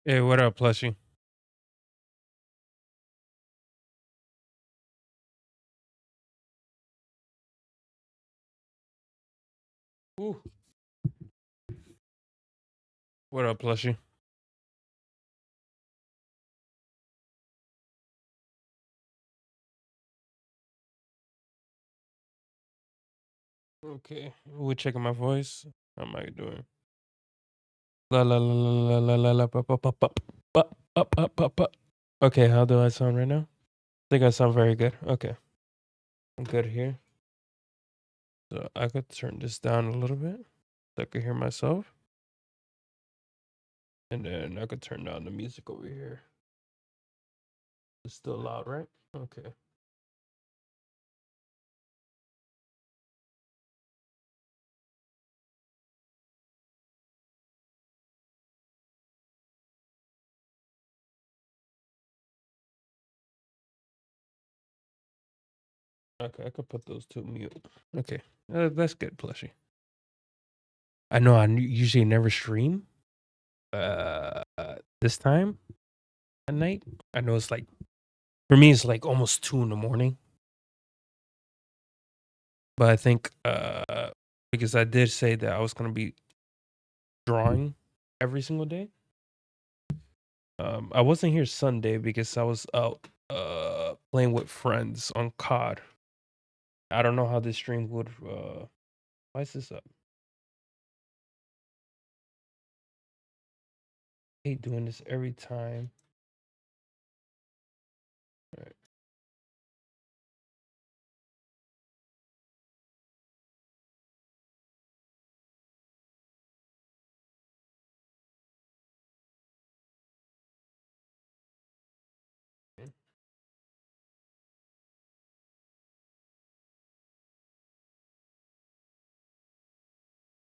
Hey, what up, plushie? Ooh. What up, plushie? Okay, we're checking my voice. How am I doing? La la la la la la la pa pa pa pa pa pa pa pa pa. Okay, how do I sound right now? I think I sound very good. Okay, I'm good here. So I could turn this down a little bit so I could hear myself, and then I could turn down the music over here. It's still loud, right? Okay. Okay, I could put those to mute. Okay, that's good, plushie. I know usually never stream. This time at night, I know it's like for me, it's like almost 2 in the morning. But I think because I did say that I was gonna be drawing every single day. I wasn't here Sunday because I was out playing with friends on COD. I don't know how this stream would why is this up? I hate doing this every time. All right,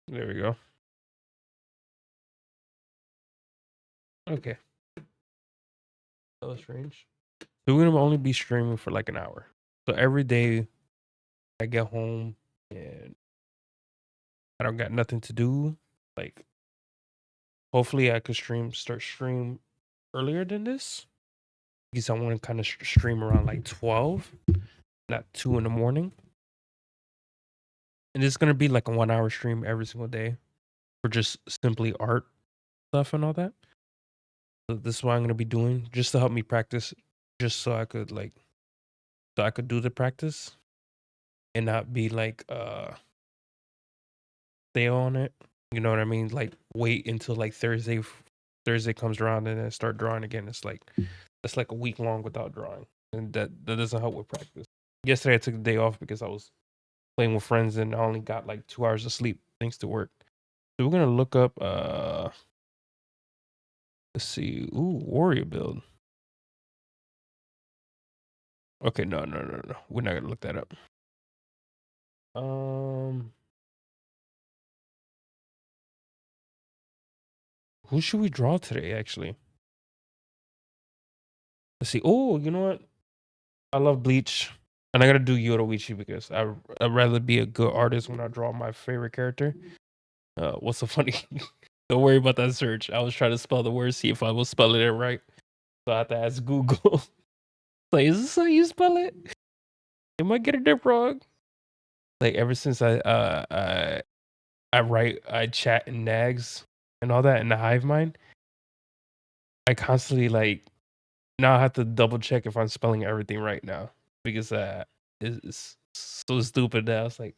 there we go. Okay. That was strange. So we're gonna only be streaming for like an hour. So every day I get home and I don't got nothing to do. Like hopefully I could start stream earlier than this because I want to kind of stream around like 12, not 2 in the morning. And it's gonna be like a 1 hour stream every single day for just simply art stuff and all that. So this is what I'm gonna be doing just to help me practice, just so I could so I could do the practice and not be like stay on it. You know what I mean? Like wait until like Thursday comes around and then start drawing again. It's like a week long without drawing, and that doesn't help with practice. Yesterday I took the day off because I was playing with friends and I only got like 2 hours of sleep thanks to work. So we're gonna look up let's see. Ooh, warrior build. Okay, no. We're not gonna look that up. Um who should we draw today actually? Let's see. Oh, you know what? I love Bleach. And I gotta do Yoruichi because I'd rather be a good artist when I draw my favorite character. What's so funny? Don't worry about that search. I was trying to spell the word, see if I was spelling it right. So I had to ask Google. Like, is this how you spell it? Am I getting it wrong? Like ever since I write, I chat in nags and all that in the hive mind, I constantly like now I have to double check if I'm spelling everything right now because it's so stupid that I was like,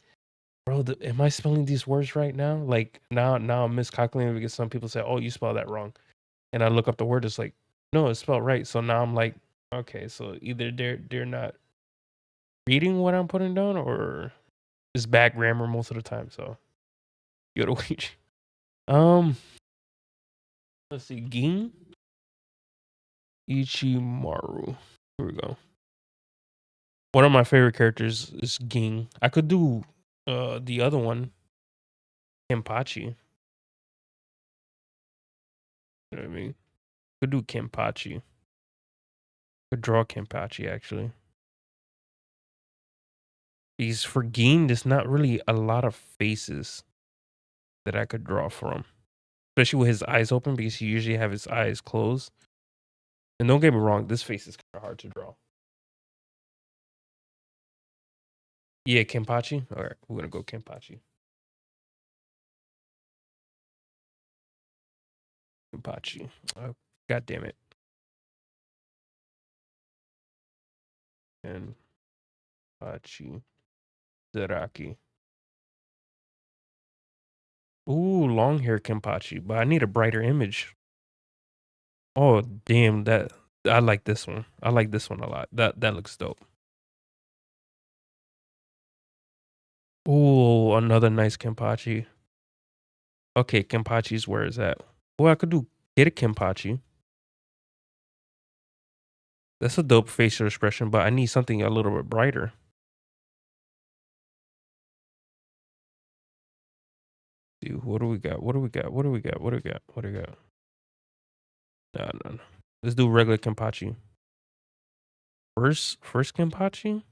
bro, am I spelling these words right now? Like now I'm miscalculating because some people say, oh, you spelled that wrong, and I look up the word, it's like, no, it's spelled right. So now I'm like, okay, so either they're not reading what I'm putting down or it's bad grammar most of the time. So you gotta wait. Um, let's see, Ging Ichimaru. Here we go. One of my favorite characters is Ging. I could do the other one, Kenpachi. You know what I mean? Could do Kenpachi. Could draw Kenpachi actually. Because for Ging, there's not really a lot of faces that I could draw from. especially with his eyes open because he usually have his eyes closed. And don't get me wrong, this face is kind of hard to draw. Yeah, Kenpachi. All right, we're gonna go Kenpachi. Kenpachi. Oh, God damn it. Kenpachi. Zaraki. Ooh, long hair Kenpachi, but I need a brighter image. Oh damn, that I like this one. I like this one a lot. That looks dope. Ooh, another nice Kenpachi. Okay, Kenpachi's where is that? Well, I could do get a Kenpachi. That's a dope facial expression, but I need something a little bit brighter. Dude, what do we got? What do we got? What do we got? What do we got? What do we got? No, no, no. Let's do regular Kenpachi. First Kenpachi?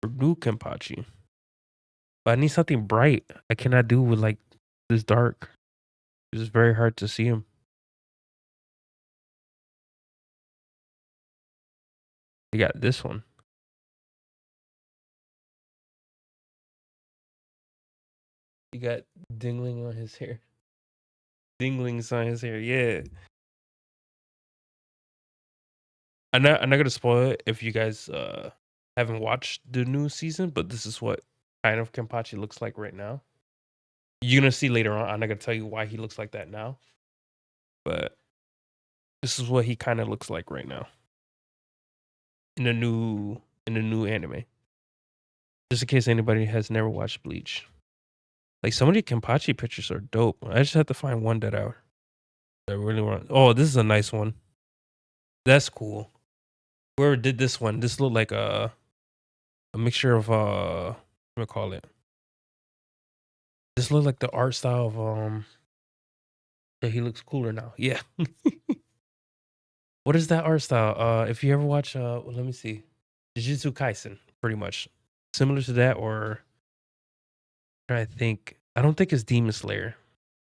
Or new Kenpachi? But I need something bright. I cannot do with like this dark. It's very hard to see him. You got this one. You got dingling on his hair. Dinglings on his hair, yeah. I'm not gonna spoil it if you guys haven't watched the new season, but this is what kind of Kenpachi looks like right now. You're gonna see later on. I'm not gonna tell you why he looks like that now, but this is what he kind of looks like right now in the new anime. Just in case anybody has never watched Bleach. Like some of the Kenpachi pictures are dope. I just have to find one that I really want. Oh, this is a nice one. That's cool. Whoever did this one, this looked like a mixture of what do I call it? This looked like the art style of yeah, he looks cooler now. Yeah. What is that art style? If you ever watch let me see. Jujutsu Kaisen, pretty much. Similar to that or I think I don't think it's Demon Slayer.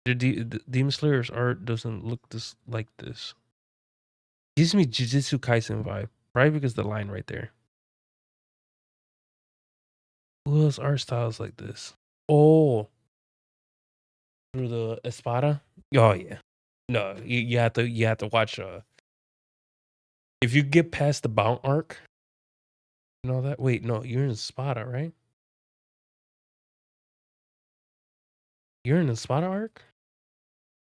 The Demon Slayer's art doesn't look this like this. Gives me Jujutsu Kaisen vibe. Probably because the line right there. Who else art styles like this? Oh, through the Espada. Oh yeah. No, you have to watch. If you get past the Bound arc, you know that. Wait, no, you're in Espada, right? You're in the Espada arc.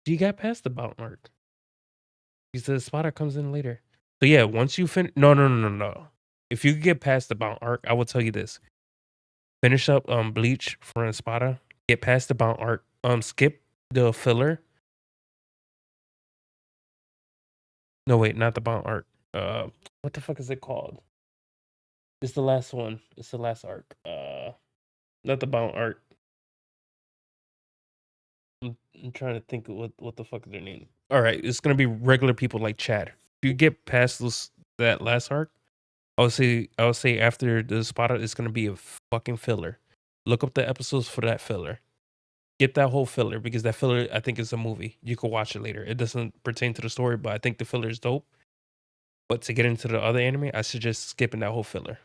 You got past the Bound arc. Because the Espada comes in later. So yeah, once you finish, no. If you get past the Bound arc, I will tell you this: finish up Bleach for Espada. Get past the Bound arc. Skip the filler. No, wait, not the Bound arc. What the fuck is it called? It's the last one. It's the last arc. Not the Bound arc. I'm trying to think of what the fuck is their name. All right, it's gonna be regular people like Chad. If you get past that last arc, I would say after the spot it's gonna be a fucking filler. Look up the episodes for that filler. Get that whole filler because that filler I think is a movie. You can watch it later. It doesn't pertain to the story, but I think the filler is dope. But to get into the other anime, I suggest skipping that whole filler.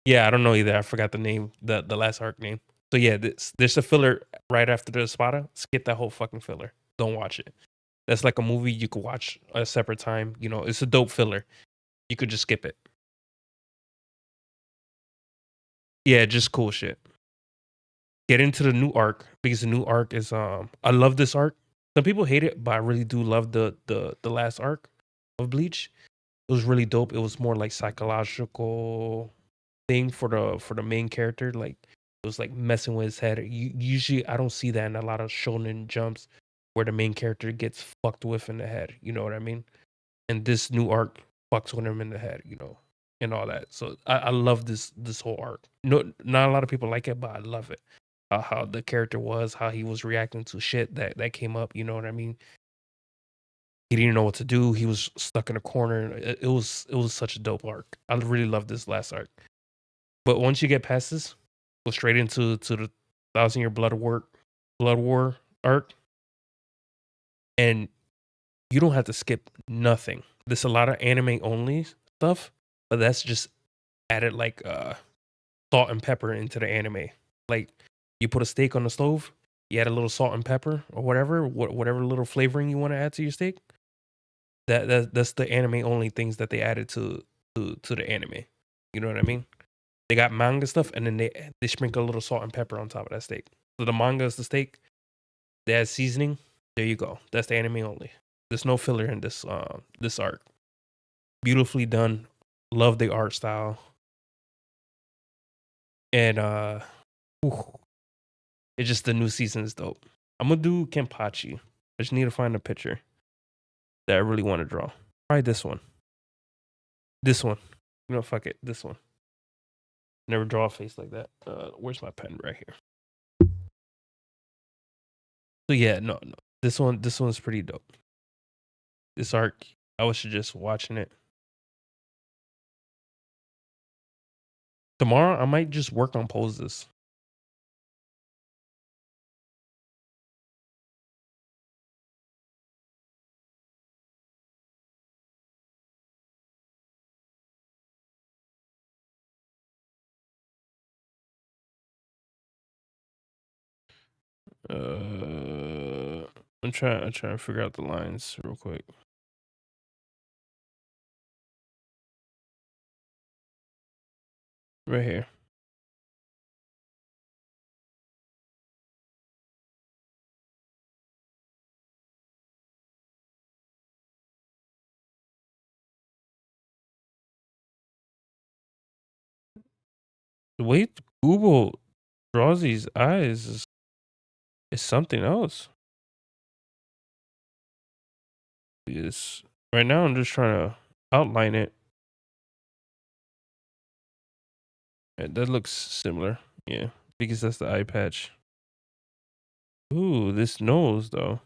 Yeah, I don't know either. I forgot the name, the last arc name. So yeah, there's a filler right after the Espada. Skip that whole fucking filler. Don't watch it. That's like a movie you could watch a separate time. You know, it's a dope filler. You could just skip it. Yeah, just cool shit. Get into the new arc because the new arc is I love this arc. Some people hate it, but I really do love the last arc of Bleach. It was really dope. It was more like psychological thing for the main character. Like it was like messing with his head. Usually I don't see that in a lot of shonen jumps where the main character gets fucked with in the head. You know what I mean? And this new arc fucks with him in the head. You know, and all that. So I love this whole arc. No, not a lot of people like it, but I love it. How the character was, how he was reacting to shit that came up. You know what I mean? He didn't know what to do. He was stuck in a corner. It was such a dope arc. I really love this last arc. But once you get past this, go straight into the 1,000 Year Blood War arc, and you don't have to skip nothing. There's a lot of anime only stuff, but that's just added like salt and pepper into the anime. Like you put a steak on the stove, you add a little salt and pepper or whatever, whatever little flavoring you want to add to your steak. That's the anime only things that they added to the anime. You know what I mean? They got manga stuff, and then they sprinkle a little salt and pepper on top of that steak. So the manga is the steak. They add seasoning. There you go. That's the anime only. There's no filler in this arc. Beautifully done. Love the art style. And ooh, it's just the new season is dope. I'm gonna do Kenpachi. I just need to find a picture that I really want to draw. Try this one. This one. You know, fuck it. This one. Never draw a face like that. Where's my pen? Right here. So yeah, no. This one's pretty dope. This arc, I was just watching it. Tomorrow, I might just work on poses. I'm trying to figure out the lines real quick. Right here. The way Google draws these eyes is something else. Is right now I'm just trying to outline it. And that looks similar. Yeah, because that's the eye patch. Ooh, this nose though.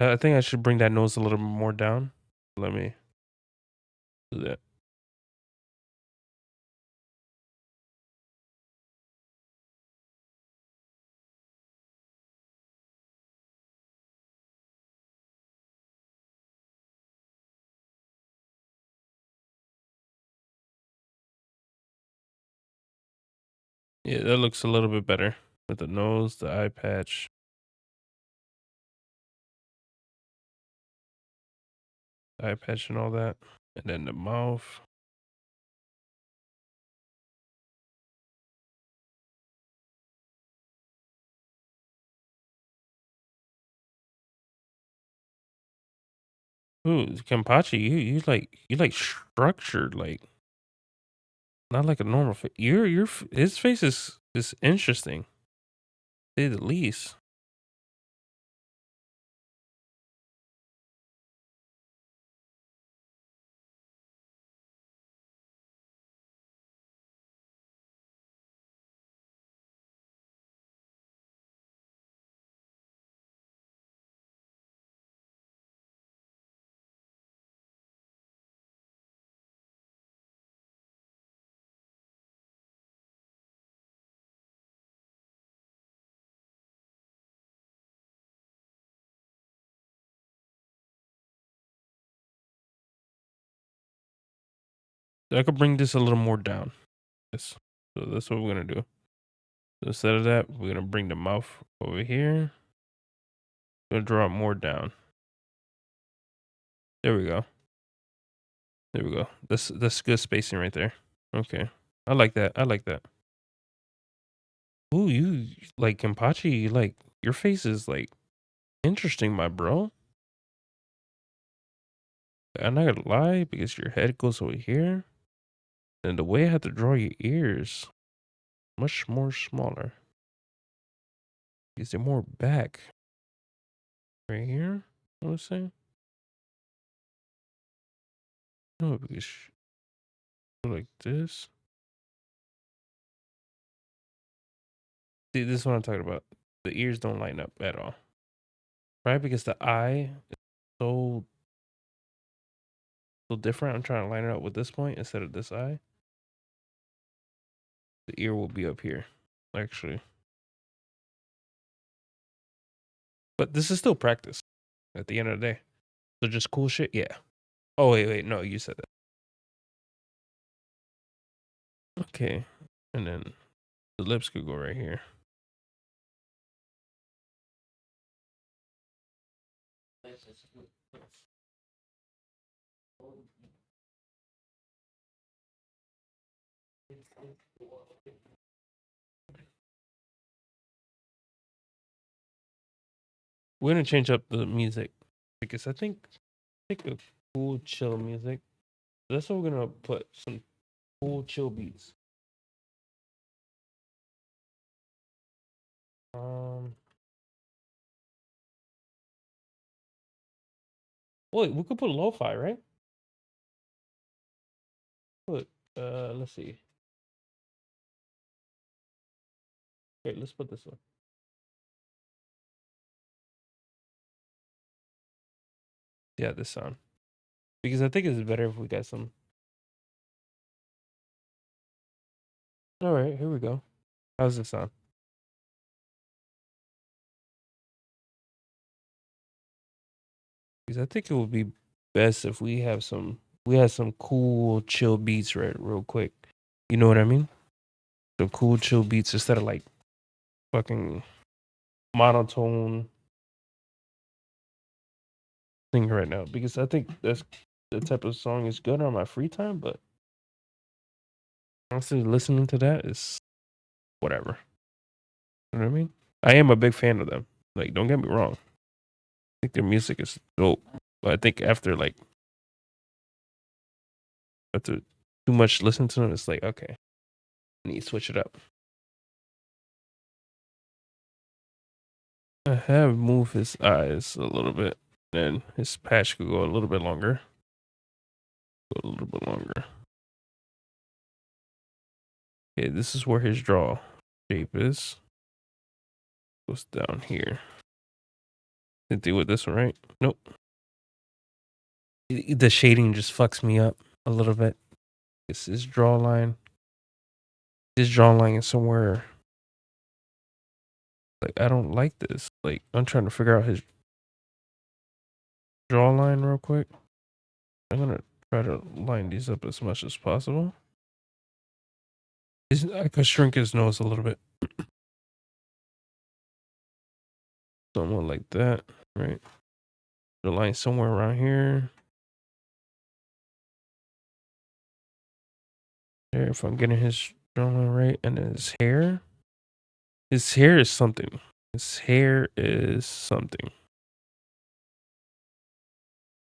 I think I should bring that nose a little more down. Let me do that. Yeah, that looks a little bit better with the nose, the eye patch. Eye patch and all that. And then the mouth. Ooh, Kenpachi, you like structured, like not like a normal face. His face is interesting, to say the least. I could bring this a little more down. Yes. So that's what we're gonna do. So instead of that, we're gonna bring the mouth over here. Gonna draw it more down. There we go. There we go. That's good spacing right there. Okay. I like that. I like that. Ooh, you like Kenpachi, like your face is like interesting, my bro. I'm not gonna lie, because your head goes over here. And the way I have to draw your ears. much more smaller. Is there more back? Right here? I would say. No, because like this. See, this is what I'm talking about. The ears don't line up at all. Right? Because the eye is so different. I'm trying to line it up with this point instead of this eye. The ear will be up here, actually. But this is still practice at the end of the day. So just cool shit? Yeah. Oh, wait. No, you said that. Okay. And then the lips could go right here. We're gonna change up the music because I think a cool chill music. That's what we're gonna put, some cool chill beats. Wait, we could put lo-fi, right? Put let's see. Okay, let's put this one. Yeah, this sound. Because I think it's better if we got some. All right, here we go. How's this sound? Because I think it would be best if we had some cool chill beats real quick. You know what I mean? Some cool chill beats instead of like fucking monotone thing right now. Because I think that's the type of song is good on my free time, but honestly listening to that is whatever. You know what I mean? I am a big fan of them. Like, don't get me wrong. I think their music is dope. But I think after too much listening to them, it's like, okay, I need to switch it up. I have moved his eyes a little bit, and his patch could go a little bit longer. Go a little bit longer. Okay, this is where his jaw shape is. Goes down here. Didn't deal with this one, right? Nope. The shading just fucks me up a little bit. It's his jawline. His jawline is somewhere. Like, I don't like this. Like, I'm trying to figure out his jawline real quick. I'm gonna try to line these up as much as possible. I could shrink his nose a little bit. Somewhat like that, right? The line somewhere around here. There, if I'm getting his jawline right, and then his hair. His hair is something. His hair is something.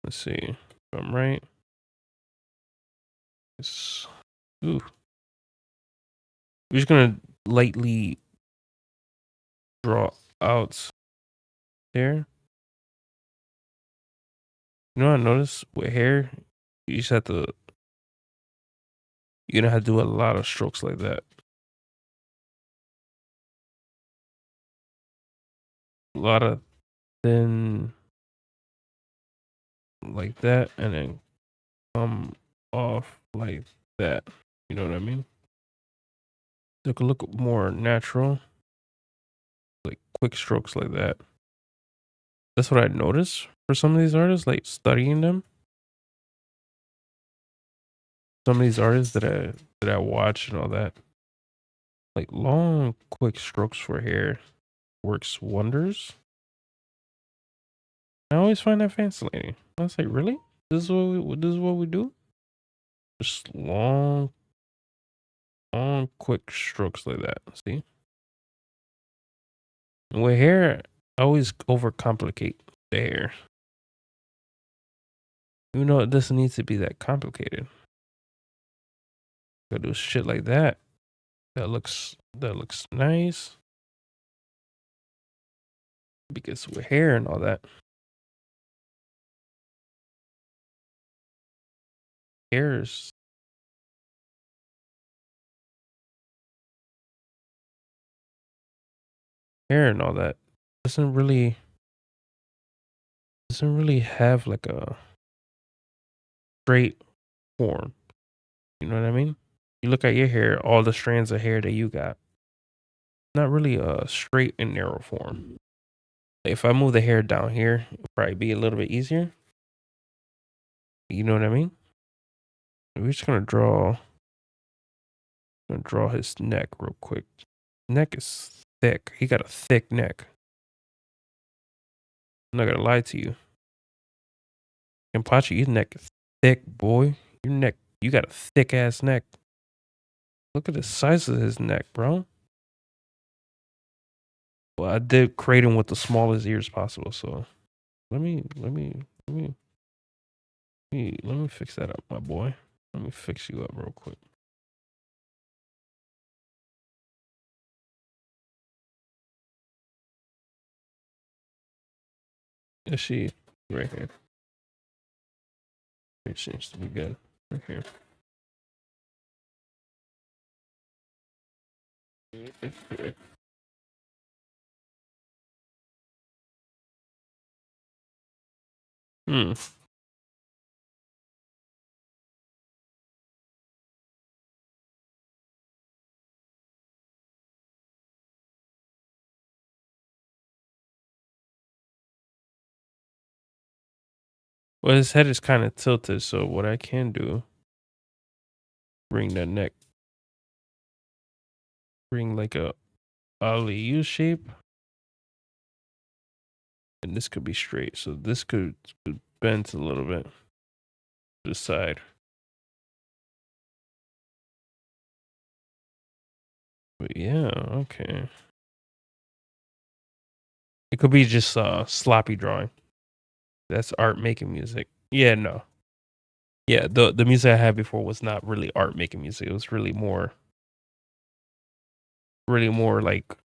Let's see if I'm right. It's, ooh. We're just gonna lightly draw out there. You know what I noticed with hair? You just have to. You're gonna have to do a lot of strokes like that. A lot of thin, like that, and then come off like that. You know what I mean? So it could look more natural, like quick strokes like that. That's what I noticed for some of these artists, like studying them. Some of these artists that I watch and all that, like long, quick strokes for hair works wonders. I always find that fascinating. I was like, really? This is what we do? Just long, quick strokes like that. See? And with hair, I always overcomplicate the hair. Even though it doesn't need to be that complicated. Gotta do shit like that. That looks nice. Because with hair and all that. Hairs. Hair and all that doesn't really have like a straight form. You know what I mean? You look at your hair, all the strands of hair that you got, not really a straight and narrow form. If I move the hair down here, it'll probably be a little bit easier. You know what I mean? We're just gonna draw his neck real quick. Neck is thick. He got a thick neck. I'm not gonna lie to you. Kenpachi, your neck is thick, boy. You got a thick ass neck. Look at the size of his neck, bro. Well, I did create him with the smallest ears possible, so let me fix that up, my boy. Let me fix you up real quick. Is she right here? It seems to be good. Right here. Hmm. Well, his head is kind of tilted, so what I can do, bring that neck, bring like a Ali U shape, and this could be straight. So this could bend a little bit to the side. But yeah, okay. It could be just sloppy drawing. That's art making music. Yeah, no. Yeah, the music I had before was not really art making music. It was really more like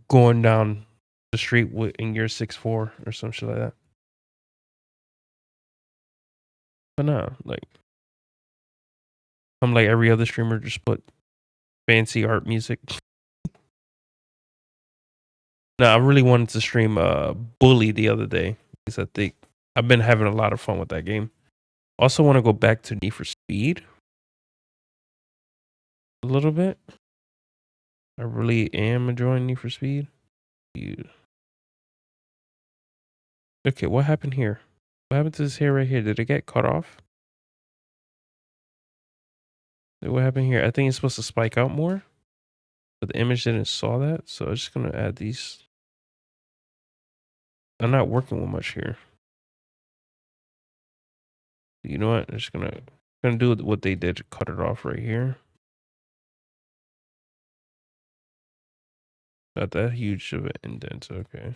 going down the street in year 6-4 or some shit like that. But no, like I'm like every other streamer, just put fancy art music. No, I really wanted to stream Bully the other day because I think I've been having a lot of fun with that game. Also want to go back to Need for Speed a little bit. I really am enjoying Need for Speed. Okay, what happened here? What happened to this hair right here? Did it get cut off? What happened here? I think it's supposed to spike out more, but the image didn't saw that. So I'm just gonna add these. I'm not working with much here. You know what? I'm just gonna do what they did. Cut it off right here. Not that huge of an indent. Okay.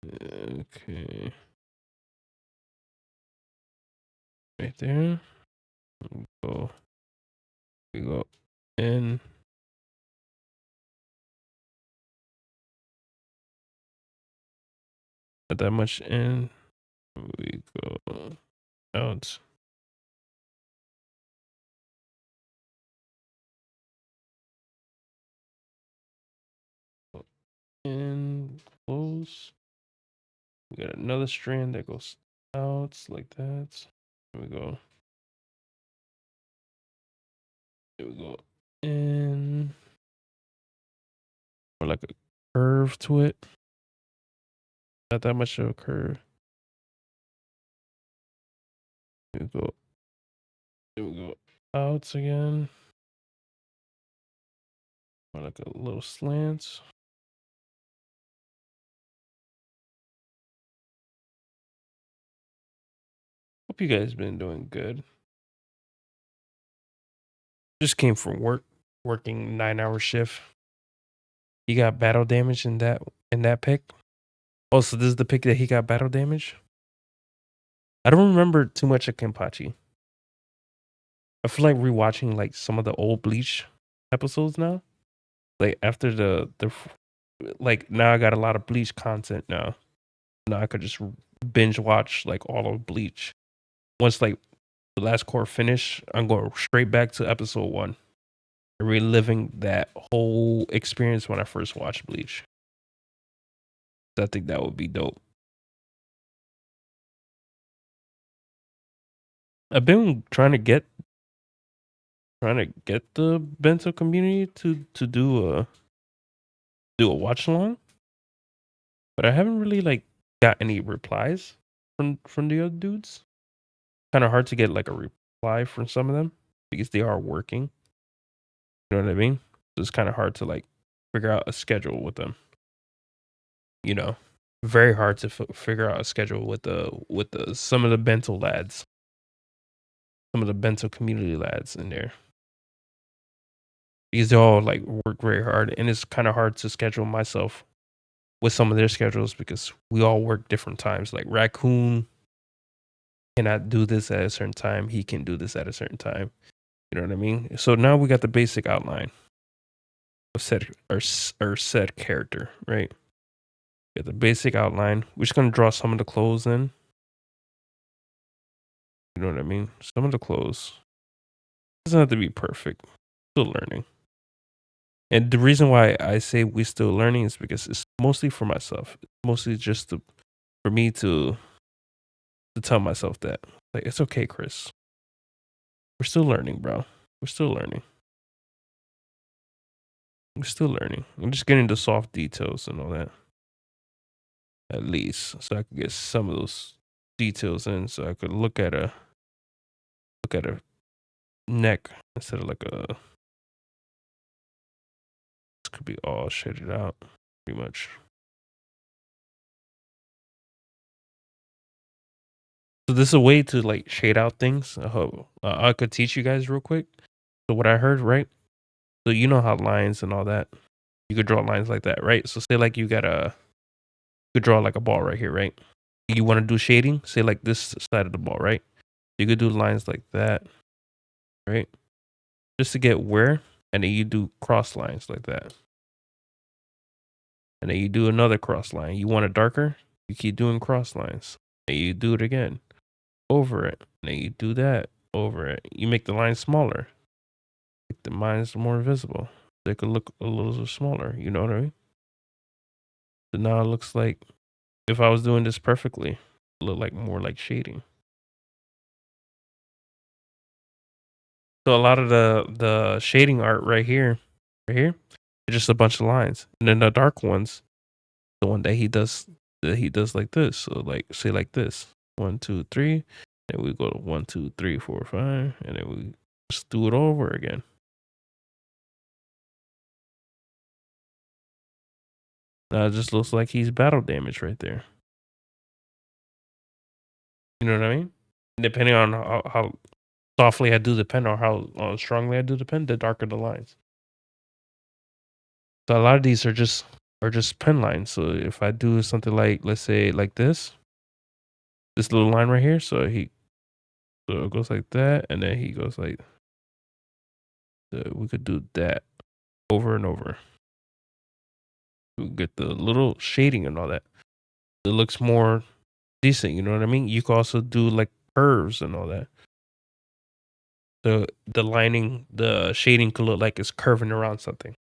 Okay. Right there. Go. We go in. Not that much in. We go out. In. Close. We got another strand that goes out like that. Here we go. Here we go. In. Or like a curve to it. Not that much of a curve. Here we go. Here we go. Out again. Or like a little slant. Hope you guys been doing good. Just came from work, working 9-hour shift. He got battle damage in that pick. Oh, so this is the pick that he got battle damage? I don't remember too much of Kenpachi. I feel like rewatching like some of the old Bleach episodes now. Like after like now I got a lot of Bleach content now. Now I could just binge watch like all of Bleach. Once like the last court finish, I'm going straight back to episode 1 and reliving that whole experience when I first watched Bleach. I think that would be dope. I've been trying to get the Bento community to do a watch along, but I haven't really like got any replies from the other dudes. Kind of hard to get like a reply from some of them because they are working. You know what I mean? So it's kind of hard to like figure out a schedule with them. You know, very hard to figure out a schedule with the some of the Bento lads, some of the Bento community lads in there. Because they all like work very hard, and it's kind of hard to schedule myself with some of their schedules because we all work different times. Like Raccoon cannot do this at a certain time; he can do this at a certain time. You know what I mean? So now we got the basic outline of said character, right? Got the basic outline. We're just gonna draw some of the clothes in. You know what I mean? Some of the clothes doesn't have to be perfect. Still learning. And the reason why I say we still learning is because it's mostly for myself. It's mostly just for me to tell myself that like it's okay, Chris. We're still learning, bro. We're still learning. We're still learning. I'm just getting the soft details and all that. At least. So I could get some of those details in so I could look at a neck instead of like a this could be all shaded out pretty much. So this is a way to like shade out things. I could teach you guys real quick. So what I heard, right? So you know how lines and all that. You could draw lines like that, right? So say like you could draw like a ball right here, right? You want to do shading, say like this side of the ball, right? You could do lines like that, right? Just to get where, and then you do cross lines like that. And then you do another cross line. You want it darker, you keep doing cross lines. And you do it again, over it. And then you do that, over it. You make the line smaller. Make the lines more visible. They could look a little smaller, you know what I mean? So now it looks like if I was doing this perfectly, it look like more like shading. So a lot of the shading art right here, it's just a bunch of lines, and then the dark ones, the one that he does like this. So like say like this, 1, 2, 3, then we go to 1, 2, 3, 4, 5, and then we just do it over again. Now it just looks like he's battle damage right there. You know what I mean? Depending on how softly I do the pen or how strongly I do the pen, the darker the lines. So a lot of these are just pen lines. So if I do something like let's say like this little line right here, so it goes like that, and then he goes like we could do that over and over. We get the little shading and all that. It looks more decent. You know what I mean? You could also do like curves and all that. The lining, the shading could look like it's curving around something.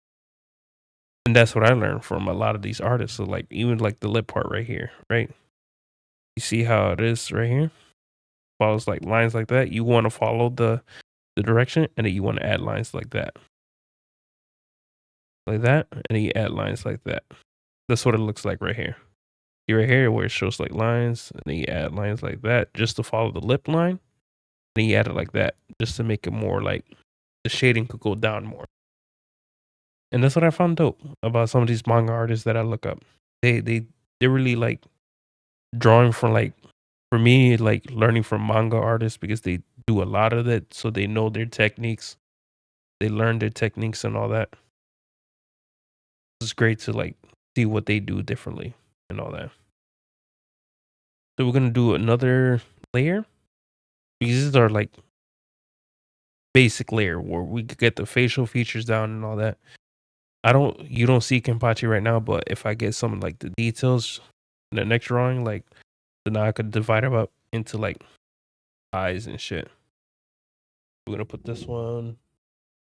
And that's what I learned from a lot of these artists. So like even like the lip part right here, right? You see how it is right here? Follows like lines like that. You want to follow the direction, and then you want to add lines like that. Like that, and then you add lines like that. That's what it looks like right here. See right here where it shows like lines, and then you add lines like that just to follow the lip line. Then you add it like that just to make it more like the shading could go down more. And that's what I found dope about some of these manga artists that I look up. They really like drawing from like for me like learning from manga artists because they do a lot of that, so they know their techniques. They learn their techniques and all that. It's great to like see what they do differently and all that. So we're gonna do another layer. These are like basic layer where we could get the facial features down and all that. You don't see Kenpachi right now, but if I get some like the details in the next drawing, like then I could divide them up into like eyes and shit. We're gonna put this one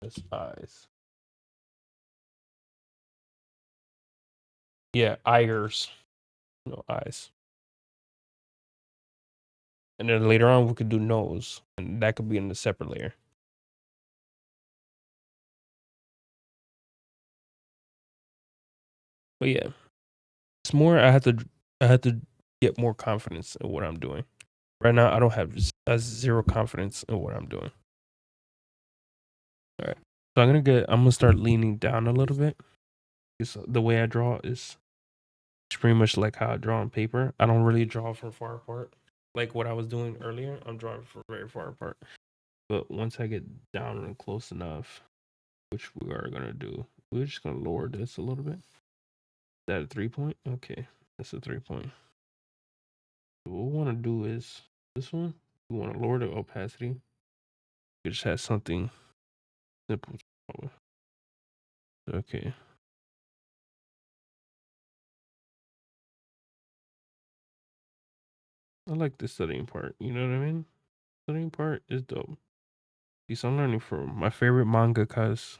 as eyes. Yeah, eyes. No eyes. And then later on we could do nose. And that could be in a separate layer. But yeah. It's more I had to get more confidence in what I'm doing. Right now I don't have zero confidence in what I'm doing. All right. So I'm gonna start leaning down a little bit. Because the way I draw is pretty much like how I draw on paper. I don't really draw from far apart. Like what I was doing earlier, I'm drawing from very far apart. But once I get down and close enough, which we are gonna do, we're just gonna lower this a little bit. Is that a 3-point? Okay, that's a 3-point. What we want to do is this one. We want to lower the opacity. We just have something simple. Okay. I like the studying part. You know what I mean? Studying part is dope. Because I'm learning from my favorite mangakas.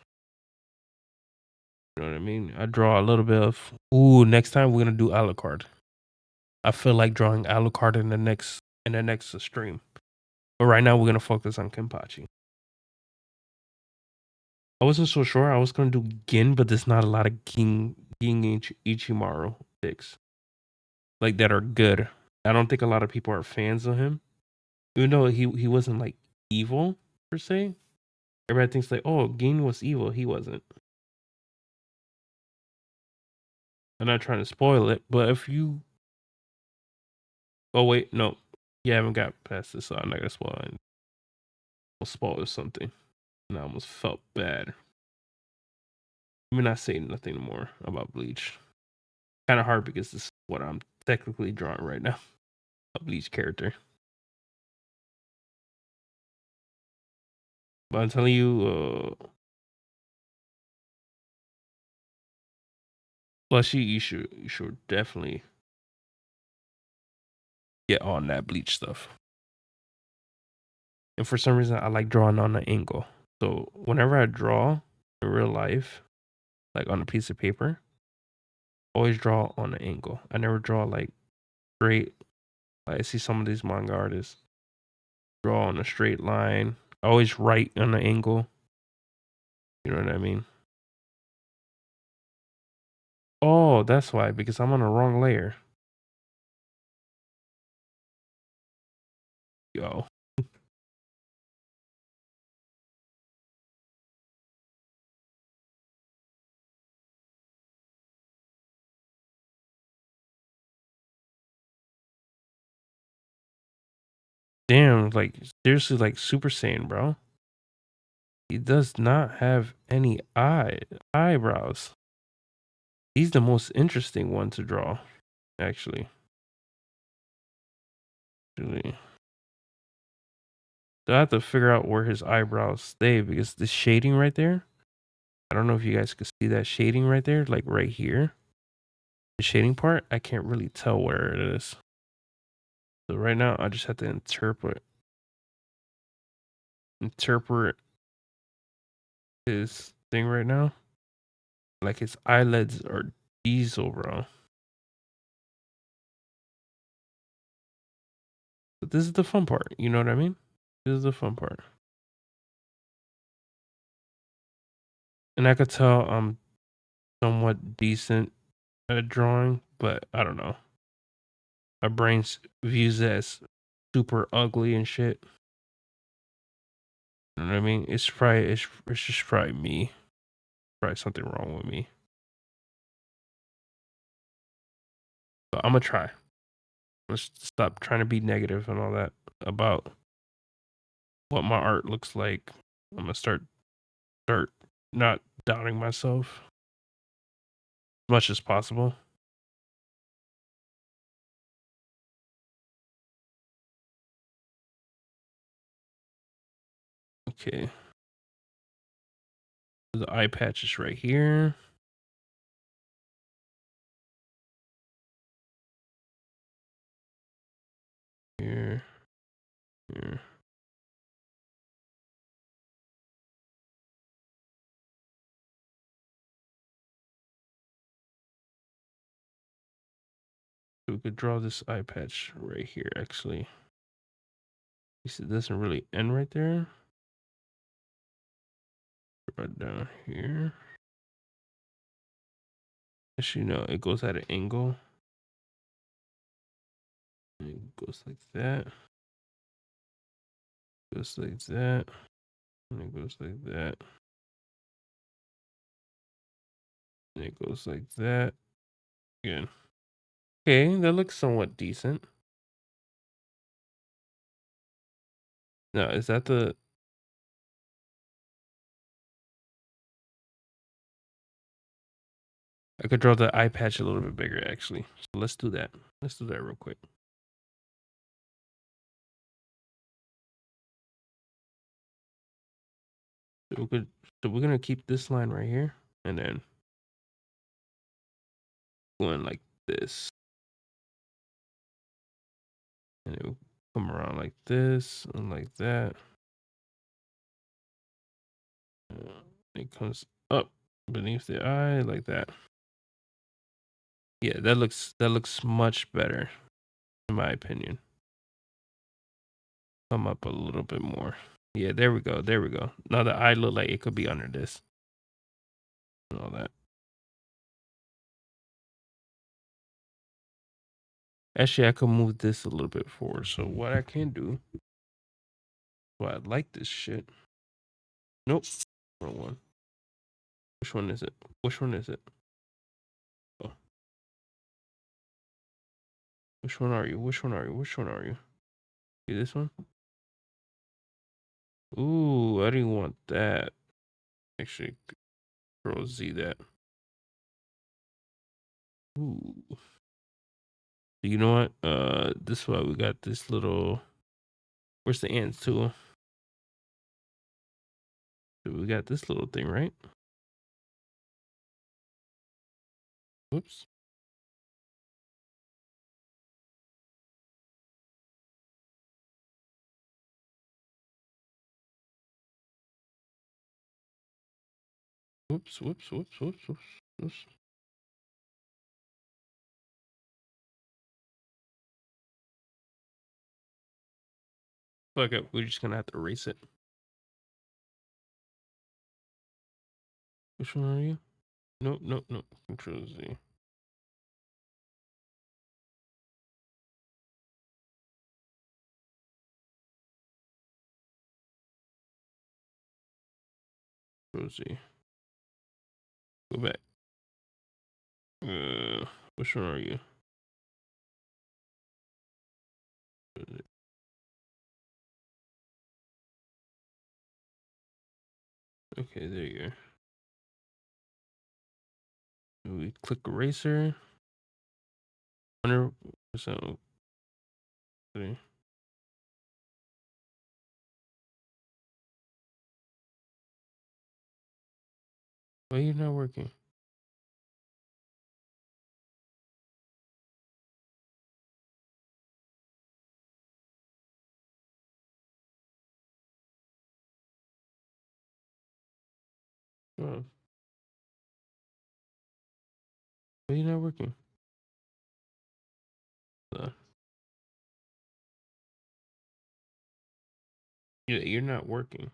You know what I mean? I draw a little bit of. Ooh, next time we're gonna do Alucard. I feel like drawing Alucard in the next stream. But right now we're gonna focus on Kenpachi. I wasn't so sure. I was gonna do Gin, but there's not a lot of Gin Ichimaru picks like that are good. I don't think a lot of people are fans of him, even though he wasn't like evil per se. Everybody thinks like, oh, Gin was evil. He wasn't. I'm not trying to spoil it, but if you, oh wait, no, you haven't got past this, so I'm not gonna spoil it. I'll spoil something, and I almost felt bad. Let me not say nothing more about Bleach. Kind of hard because this is what I'm technically drawing right now. A Bleach character. But I'm telling you, Slushy, you should definitely get on that Bleach stuff. And for some reason, I like drawing on an angle. So whenever I draw in real life, like on a piece of paper, always draw on an angle. I never draw like straight. Like I see some of these manga artists draw on a straight line. I always write on an angle. You know what I mean? Oh, that's why, because I'm on the wrong layer. Yo. Damn, like seriously, like Super Saiyan, bro. He does not have any eyebrows. He's the most interesting one to draw, actually. Really. So I have to figure out where his eyebrows stay because the shading right there. I don't know if you guys can see that shading right there, like right here. The shading part, I can't really tell where it is. So right now, I just have to interpret his thing right now. Like his eyelids are diesel, bro. But this is the fun part. You know what I mean? This is the fun part. And I could tell I'm somewhat decent at drawing, but I don't know. My brain views it as super ugly and shit. You know what I mean? It's just probably me. Probably something wrong with me. But I'm gonna try. Let's stop trying to be negative and all that about what my art looks like. I'm gonna start not doubting myself as much as possible. Okay. The eye patch is right here. Here. Here. So we could draw this eye patch right here, actually. You see, it doesn't really end right there. Right down here. Actually, no, it goes at an angle. It goes like that. Goes like that. And it goes like that. And it goes like that. Again. Okay, that looks somewhat decent. Now, is that the... I could draw the eye patch a little bit bigger, actually. So let's do that. Let's do that real quick. So we're gonna keep this line right here, and then going like this, and it will come around like this and like that. It comes up beneath the eye like that. Yeah, that looks much better, in my opinion. Come up a little bit more. Yeah, there we go. There we go. Now the eye look like it could be under this and all that. Actually, I could move this a little bit forward. So what I can do, well, I like this shit. Nope, wrong one. Which one is it? Which one is it? Oh. Which one are you? Which one are you? Which one are you? See this one? Ooh, I didn't want that. Actually, Control Z that. Ooh. You know what? This is why we got this little. Where's the ants tool? So we got this little thing, right? Whoops. Whoops, whoops, whoops, whoops, whoops, whoops. Fuck it, we're just gonna have to erase it. Which one are you? Nope, nope, nope. Control Z. Control Z. Go back. Which one are you? Okay, there you go. We click eraser. 100%. Okay. Why are you not working? Oh. Why are you not working? Yeah, you're not working.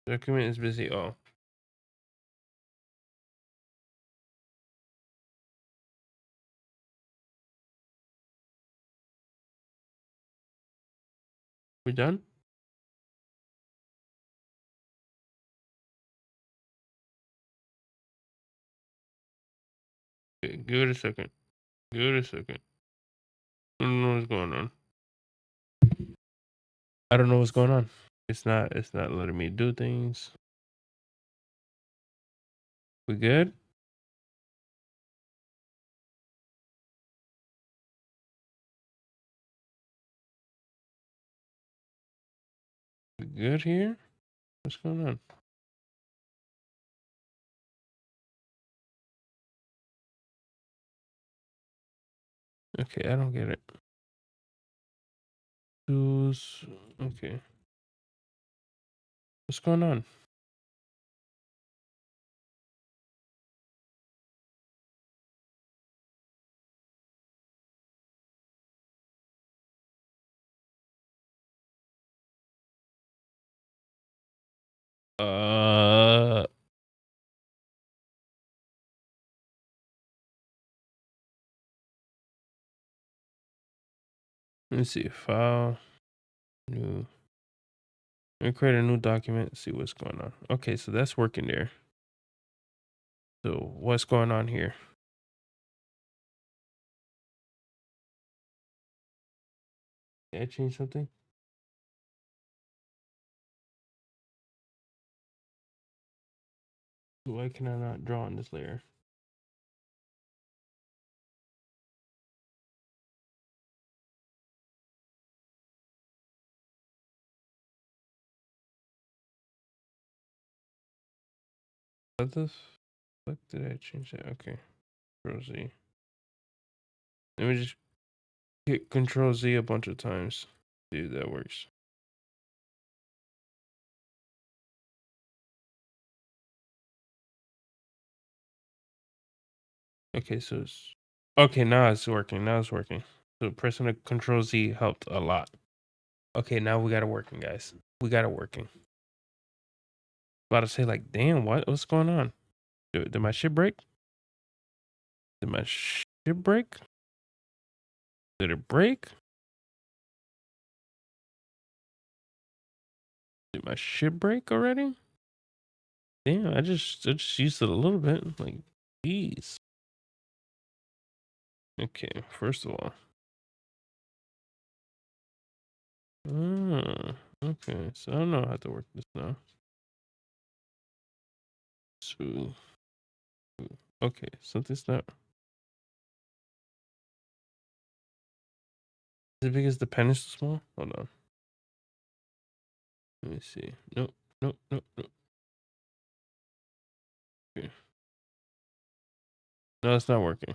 Document is busy. Oh. We done? Okay, give it a second. Give it a second. I don't know what's going on. I don't know what's going on. It's not letting me do things. We good? good here? What's going on? Okay, I don't get it. Tools. Okay. What's going on? Uh, let me see. File. New. Let me create a new document. See what's going on. Okay, so that's working there. So what's going on here? Did I change something? Why can I not draw on this layer? What the fuck did I change that? Okay. Control Z. Let me just hit Control Z a bunch of times. See if that works. Okay, so it's okay. Now it's working. Now it's working. So pressing the Control Z helped a lot. Okay, now we got it working, guys. We got it working. About to say like, damn, what's going on? Did my shit break? Did my shit break? Did it break? Did my shit break already? Damn, I just used it a little bit. Like, jeez. Okay, first of all. Okay, so I don't know how to work this now. So, okay, something's not. Is it because the pen is too small? Hold on. Let me see. Nope, nope, nope, nope. Okay. No, it's not working.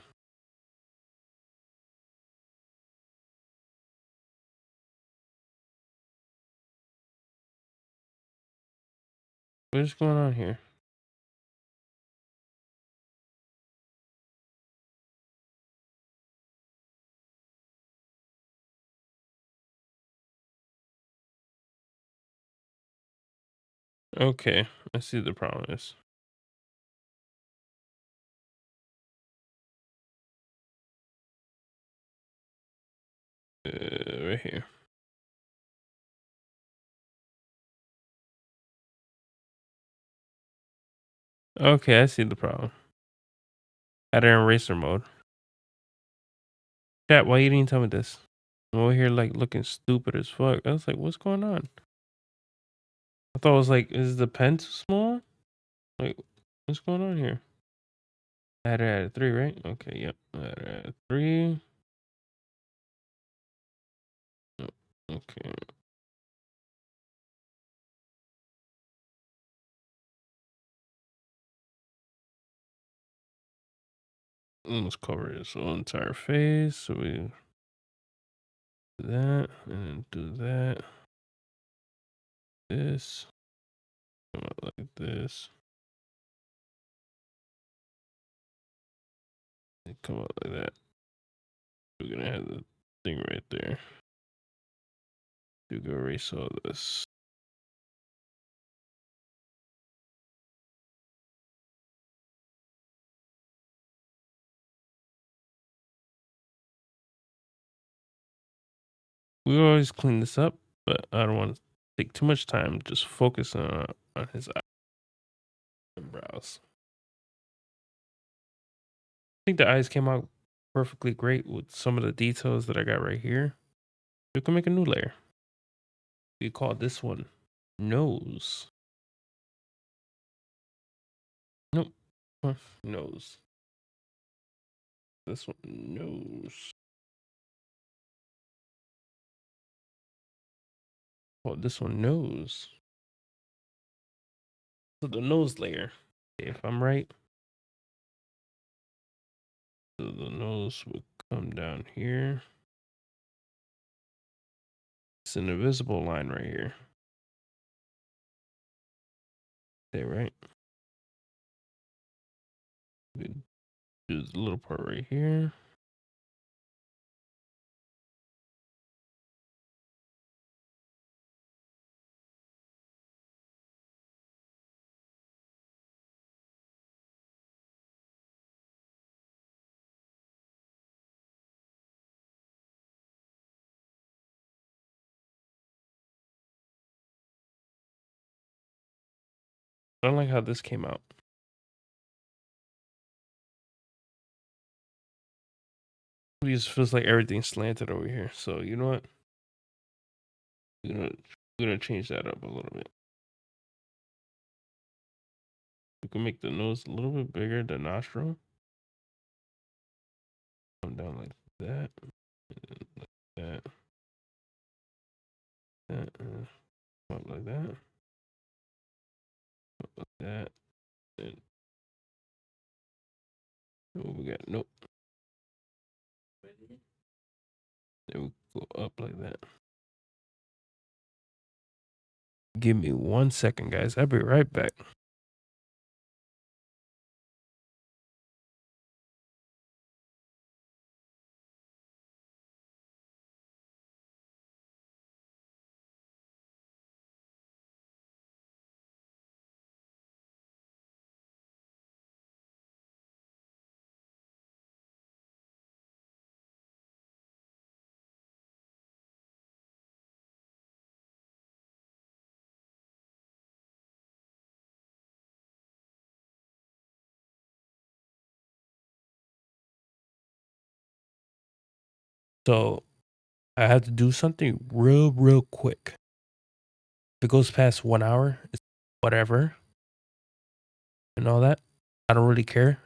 What is going on here? Okay, I see the problem is. Right here. Okay, I see the problem. Add an eraser mode. Chat, why you didn't tell me this? I'm over here like looking stupid as fuck. I was like, what's going on? I thought it was like, is the pen too small? Like, what's going on here? Add it at 3, right? Okay, yep. Add it at 3. Okay. Let's cover his whole entire face. So we do that and then do that. This. Come out like this. And come out like that. We're gonna have the thing right there. You go erase all this. We always clean this up, but I don't want to take too much time. Just focus on his eyebrows. I think the eyes came out perfectly great with some of the details that I got right here. We can make a new layer. We call this one nose. Nope. Nose. This one nose. Oh, this one nose. So the nose layer, if I'm right, so the nose would come down here. It's an invisible line right here. Okay, right? We do this little part right here. I don't like how this came out. It just feels like everything's slanted over here. So you know what? We're gonna change that up a little bit. We can make the nose a little bit bigger, the nostril. Come down like that. Like that. That. Up like that. Up like that. And what we got? Nope. Then we go up like that. Give me 1 second, guys. I'll be right back. So I had to do something real quick. If it goes past 1 hour, it's whatever and all that. I don't really care.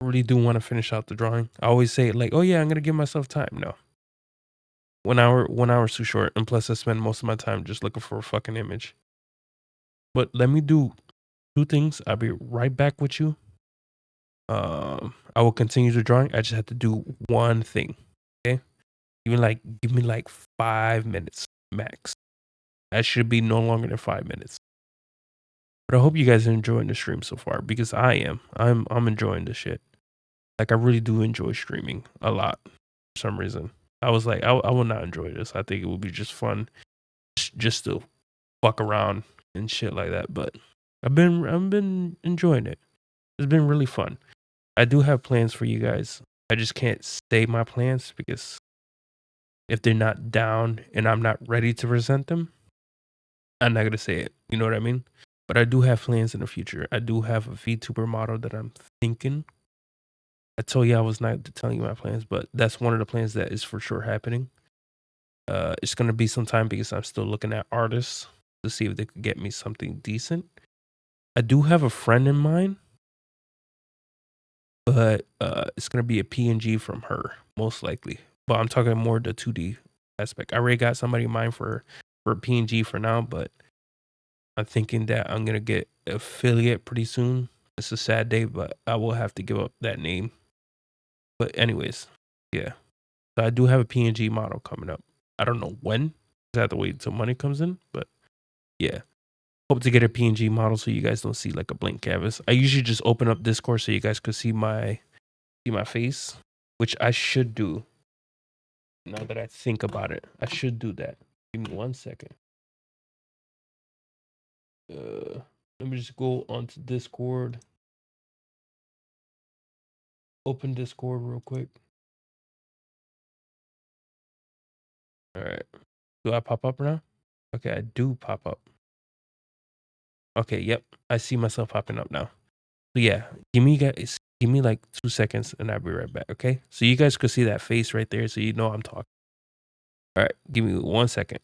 I really do want to finish out the drawing. I always say like, oh yeah, I'm gonna give myself time. No. 1 hour is too short, and plus I spend most of my time just looking for a fucking image. But let me do 2 things. I'll be right back with you. I will continue the drawing. I just have to do one thing. Okay? Give me like 5 minutes max. That should be no longer than 5 minutes. But I hope you guys are enjoying the stream so far because I am. I'm enjoying the shit. Like I really do enjoy streaming a lot for some reason. I was like, I will not enjoy this. I think it would be just fun, just to fuck around and shit like that. But I've been enjoying it. It's been really fun. I do have plans for you guys. I just can't say my plans because if they're not down and I'm not ready to present them, I'm not gonna say it. You know what I mean? But I do have plans in the future. I do have a VTuber model that I'm thinking. I told you I was not telling you my plans, but that's one of the plans that is for sure happening. It's gonna be some time because I'm still looking at artists to see if they could get me something decent. I do have a friend in mind, but it's gonna be a PNG from her, most likely. But I'm talking more the 2D aspect. I already got somebody in mind for a PNG for now, but I'm thinking that I'm gonna get affiliate pretty soon. It's a sad day, but I will have to give up that name. But anyways, yeah. So I do have a PNG model coming up. I don't know when. I have to wait until money comes in, but yeah. Hope to get a PNG model so you guys don't see like a blank canvas. I usually just open up Discord so you guys could see my face, which I should do. Now that I think about it, I should do that. Give me 1 second. Let me just go onto Discord. Open Discord real quick. All right. Do I pop up now? Okay, I do pop up. Okay, yep. I see myself popping up now. So yeah, give me like 2 seconds and I'll be right back, okay? So you guys could see that face right there so you know I'm talking. All right, give me 1 second.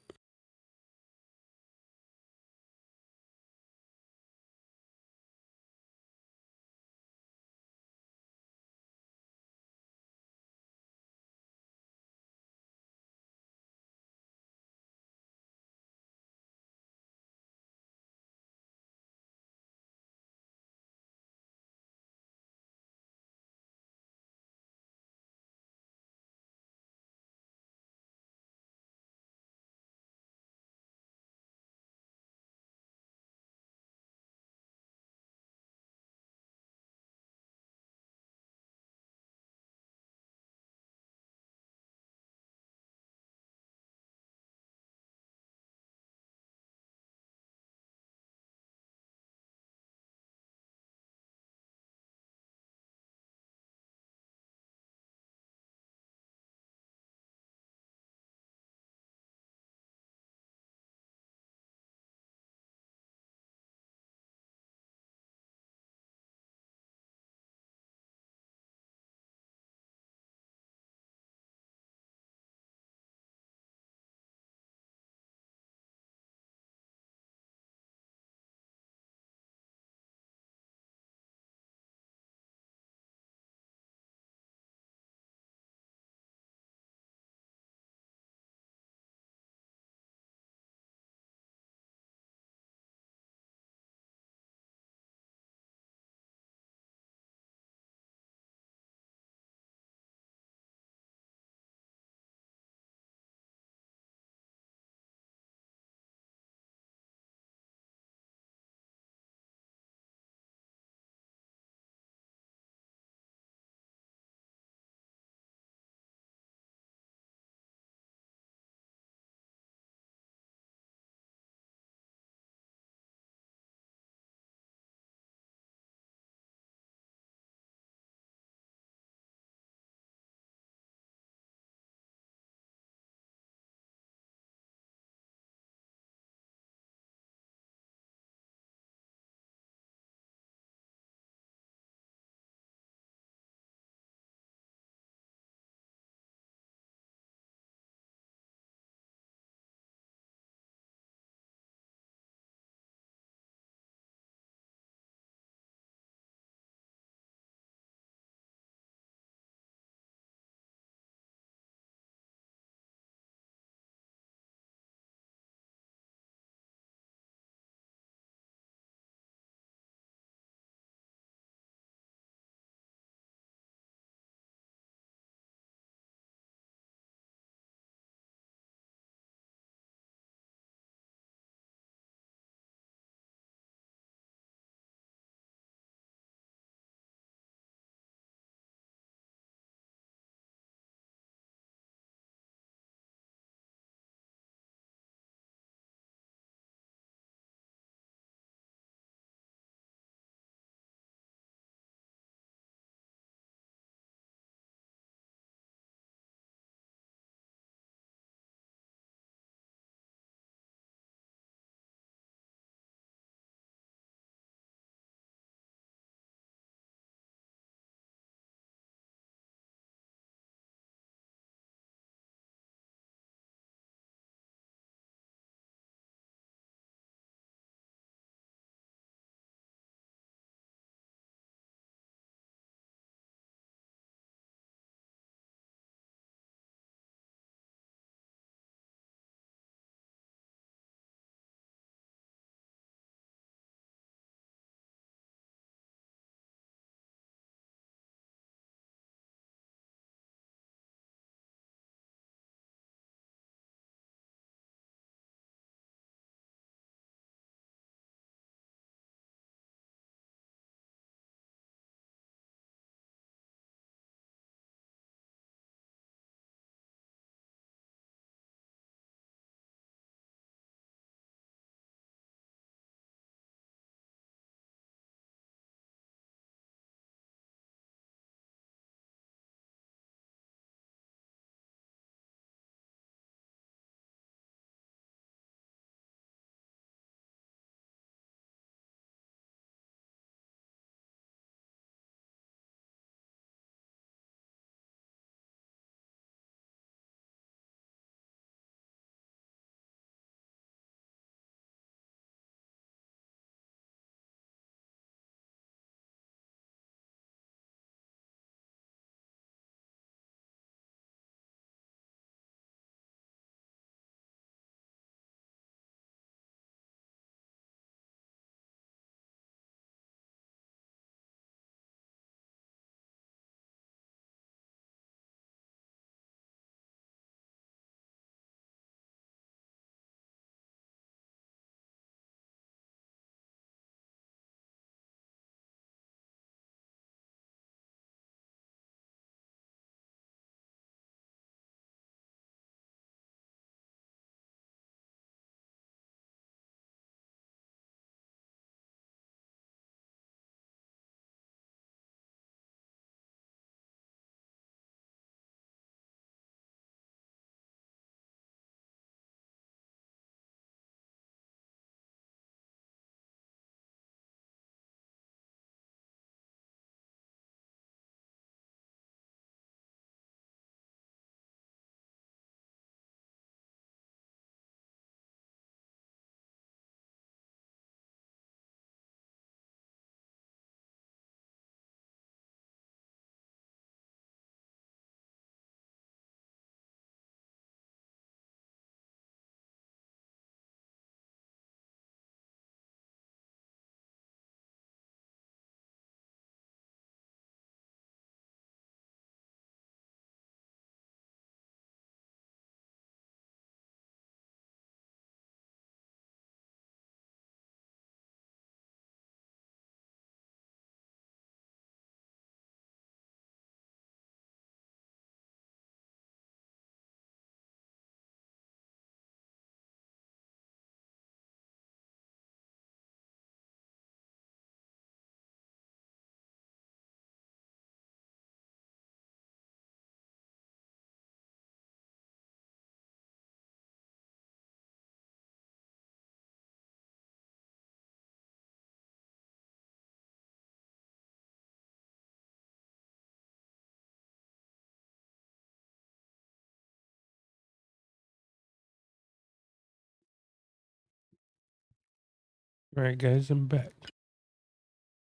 All right, guys, I'm back.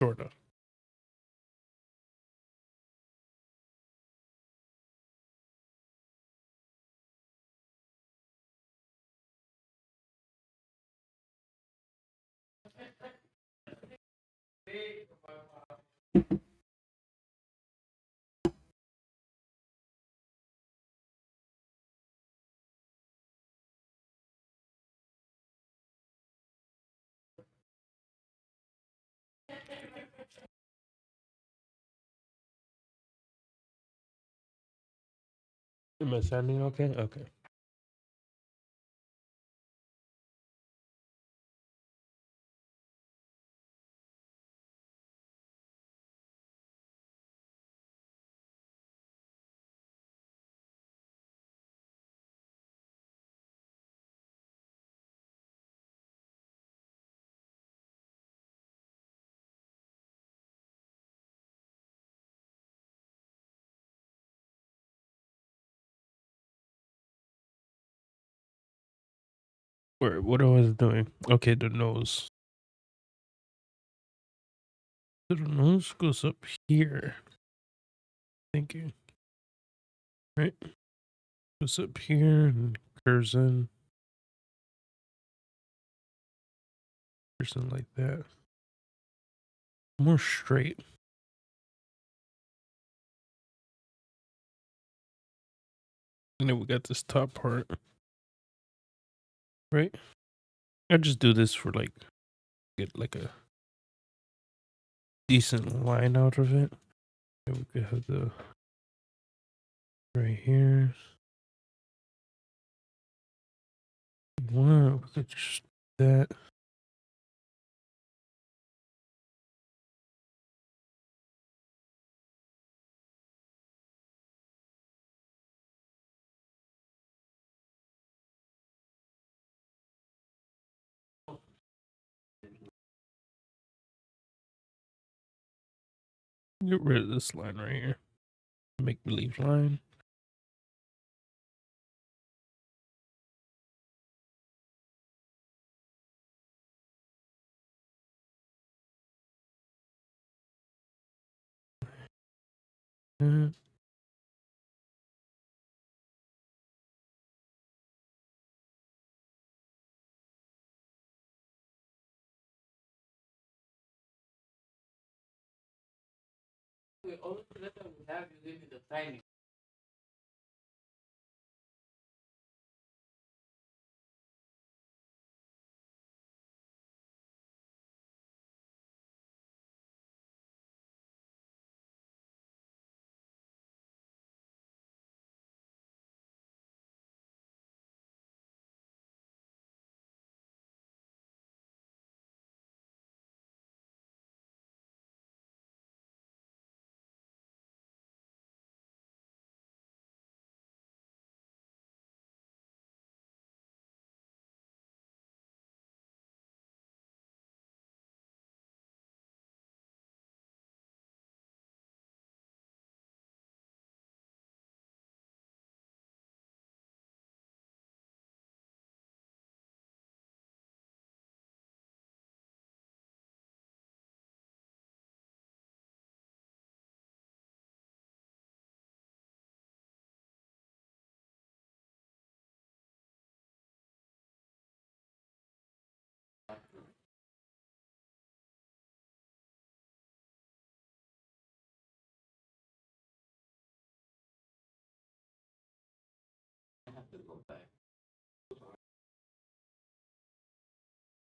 Sort of. Am I sounding okay? Okay. Where? What I was doing? Okay, the nose. The nose goes up here. Thank you. Right. Goes up here and curves in. Curves in like that. More straight. And then we got this top part. Right? I just do this for like get like a decent line out of it. And we could have the right here. One, we could just that. Get rid of this line right here. Make believe line. Uh,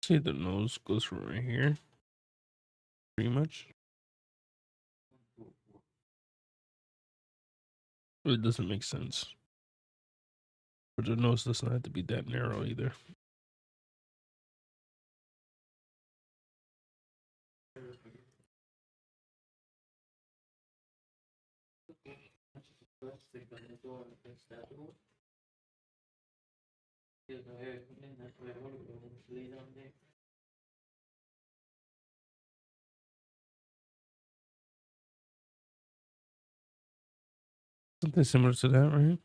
See, the nose goes from right here. Pretty much. It doesn't make sense. But the nose doesn't have to be that narrow either. Something similar to that, right?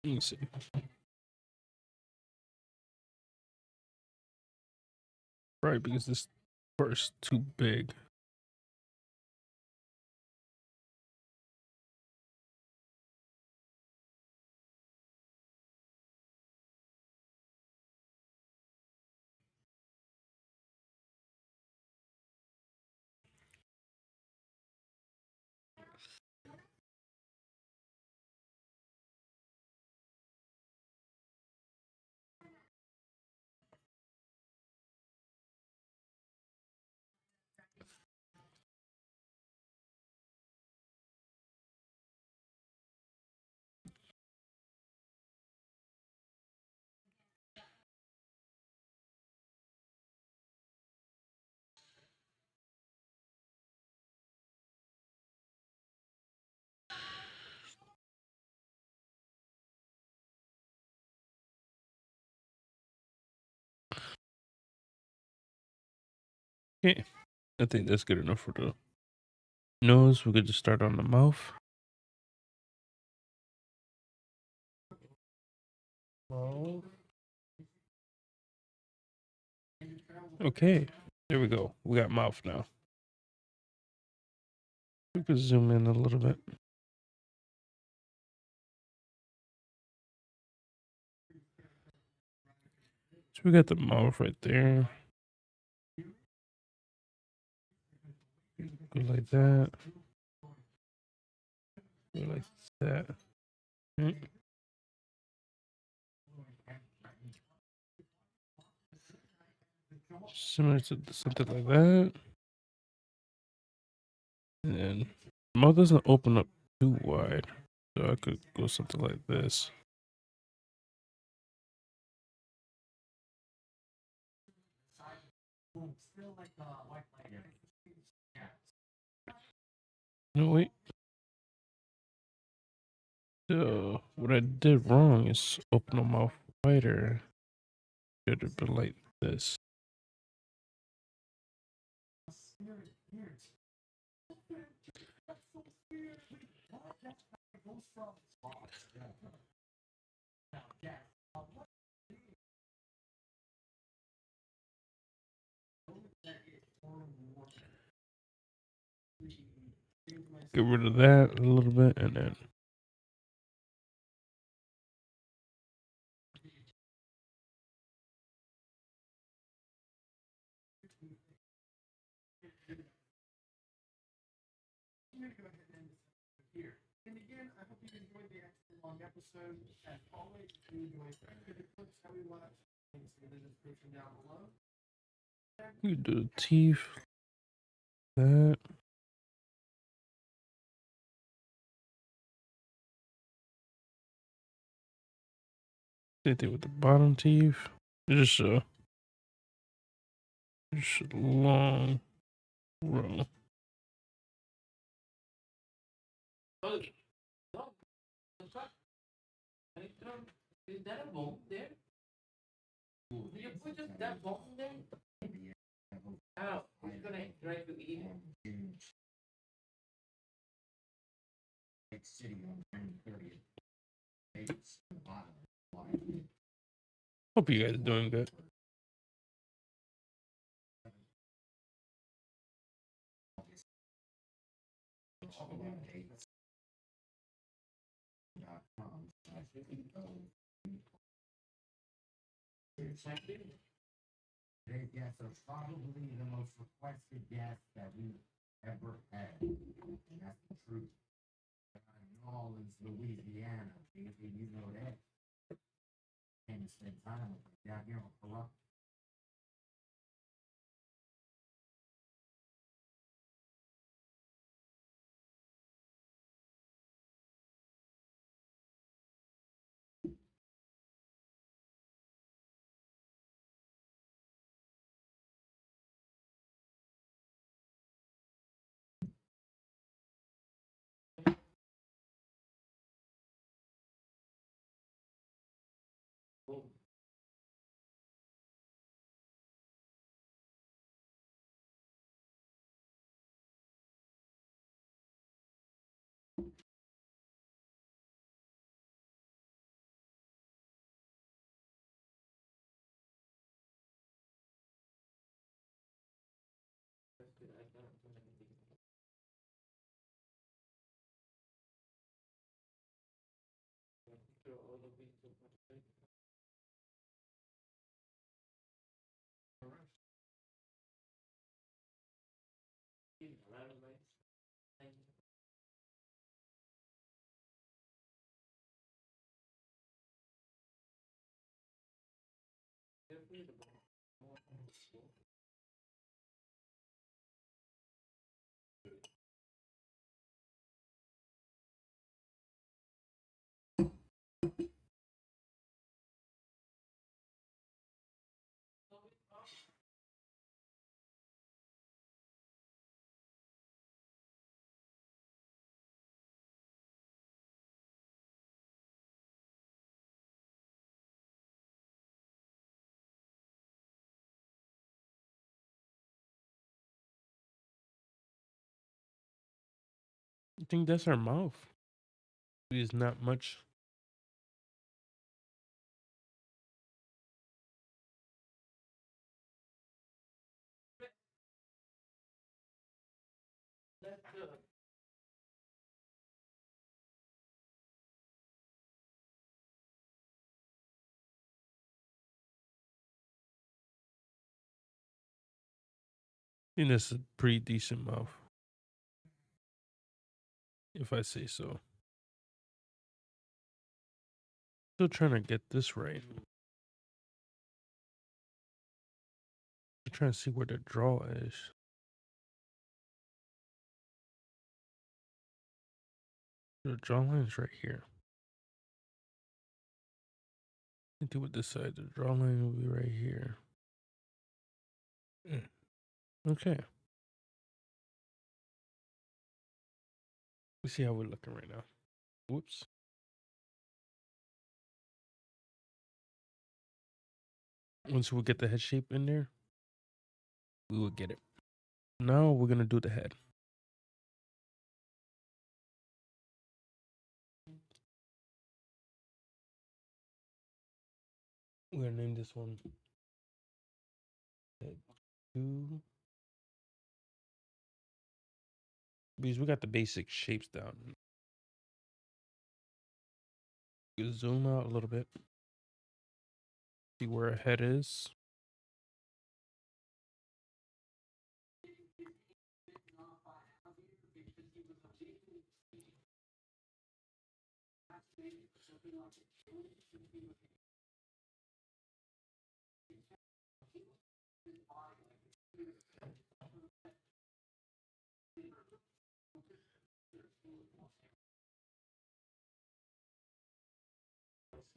Let me see. Probably because this part's too big. Okay, I think that's good enough for the nose. We could just start on the mouth. Okay, there we go. We got mouth now. We could zoom in a little bit. So we got the mouth right there. Go like that. Go like that. Mm. Similar to something like that. And then mouth doesn't open up too wide. So I could go something like this. No, wait. So what I did wrong is open the mouth wider. Should have been like this. Get rid of that a little bit and then you do the teeth. That. Same thing with the bottom teeth. Just a long row. Hope you guys are doing good. I think that's her mouth. There's not much. I think that's a pretty decent mouth, if I say so. Still trying to get this right. I'm trying to see where the draw is. The draw line is right here. Do it this side. The draw line will be right here. Okay. Let's see how we're looking right now. Whoops. Once we get the head shape in there, we will get it. Now we're going to do the head. We're going to name this one head 2. Because we got the basic shapes down. Zoom out a little bit. See where a head is.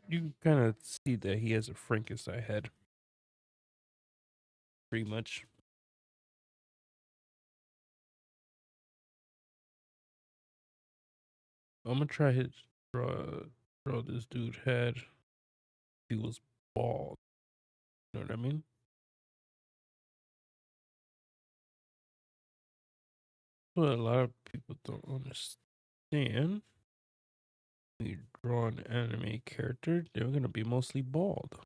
You can kind of see that he has a Frankenstein head. Pretty much. I'm gonna try his draw this dude head. He was bald. You know what I mean? What a lot of people don't understand. When you draw an anime character, they're gonna be mostly bald.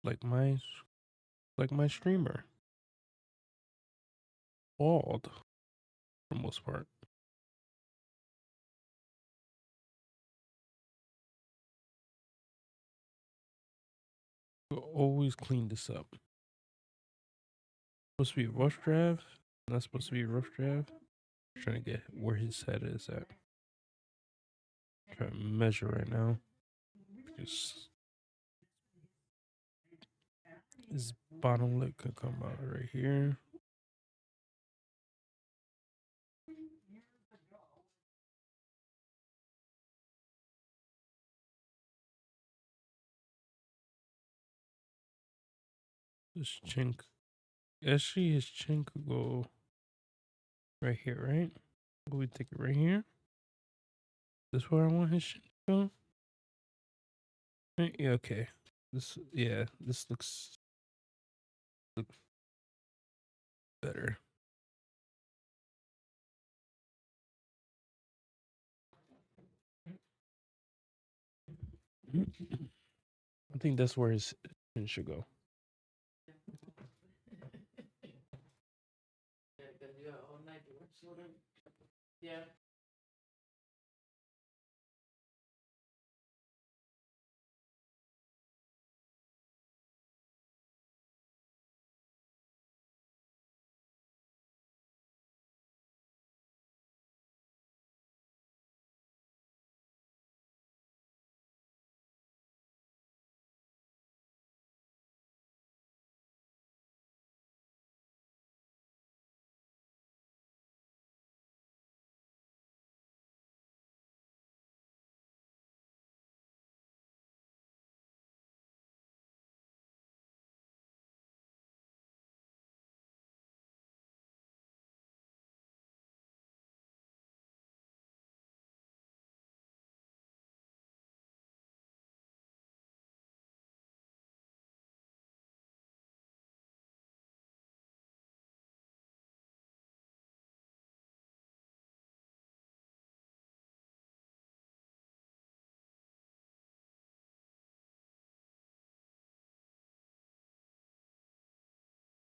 Like my streamer. Bald for the most part. We'll always clean this up. Supposed to be a rough draft. Not supposed to be a rough draft. Trying to get where his head is at. Trying to measure right now. Because his bottom lip can come out right here. His chin, actually his chin could go right here, right? We take it right here. This where I want his chin to go. Right? Yeah, okay. This looks better. I think that's where his chin should go. Yeah.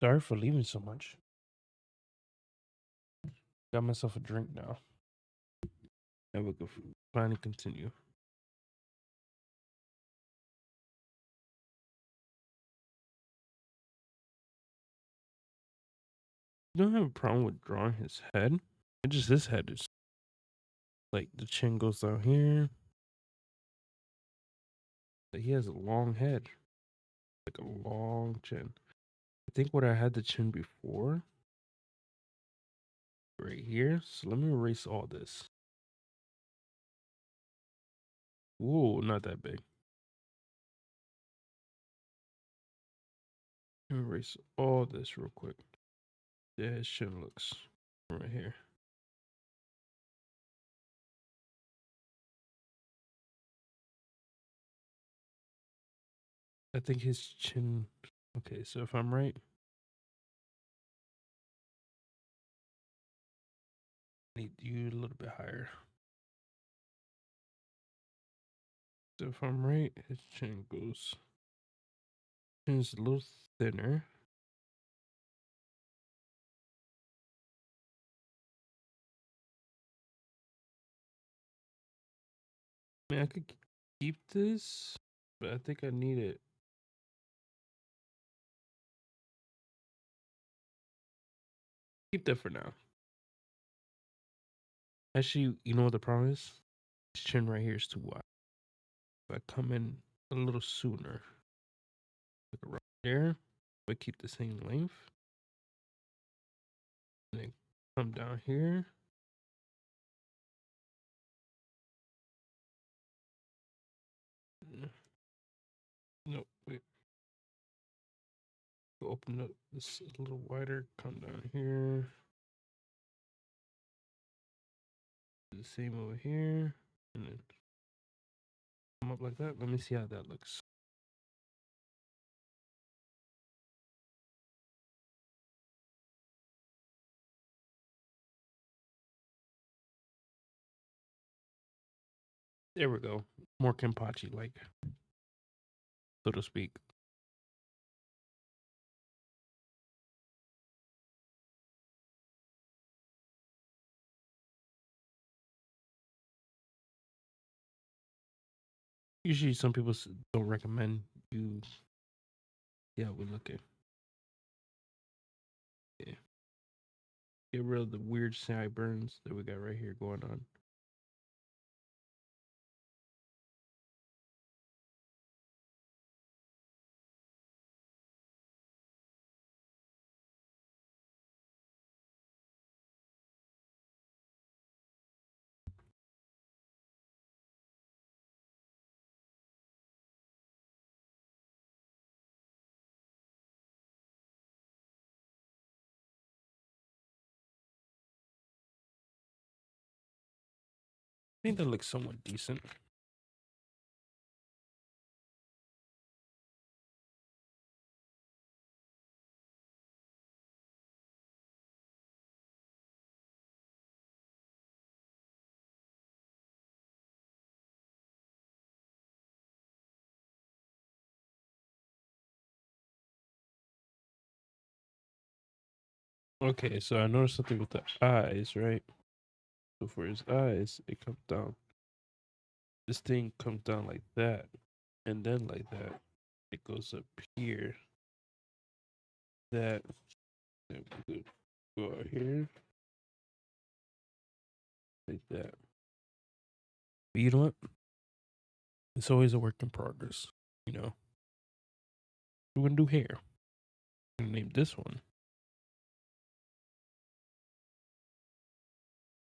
Sorry for leaving so much. Got myself a drink now. And we can finally continue. You don't have a problem with drawing his head. It's just his head is like the chin goes down here. He has a long head, like a long chin. I think what I had the chin before, right here. So let me erase all this. Whoa, not that big. Let me erase all this real quick. Yeah, his chin looks right here. I think his chin. Okay, so if I'm right, I need you a little bit higher. So if I'm right, his chin's a little thinner. I mean, I could keep this, but I think I need it. Keep that for now. Actually, you know what the problem is? His chin right here is too wide. If I come in a little sooner, like around there, but keep the same length, and then come down here. No, wait. Open up this a little wider. Come down here. Do the same over here, and then come up like that. Let me see how that looks. There we go. More Kenpachi like, so to speak. Usually, some people don't recommend you. Yeah, we're looking. Yeah. Get rid of the weird sideburns that we got right here going on. I think that looks somewhat decent. Okay, so I noticed something with the eyes, right? So for his eyes, it comes down. This thing comes down like that, and then like that. It goes up here. That, then we could go out here like that. But you know what? It's always a work in progress. You know, we're gonna do hair. I'm gonna name this one.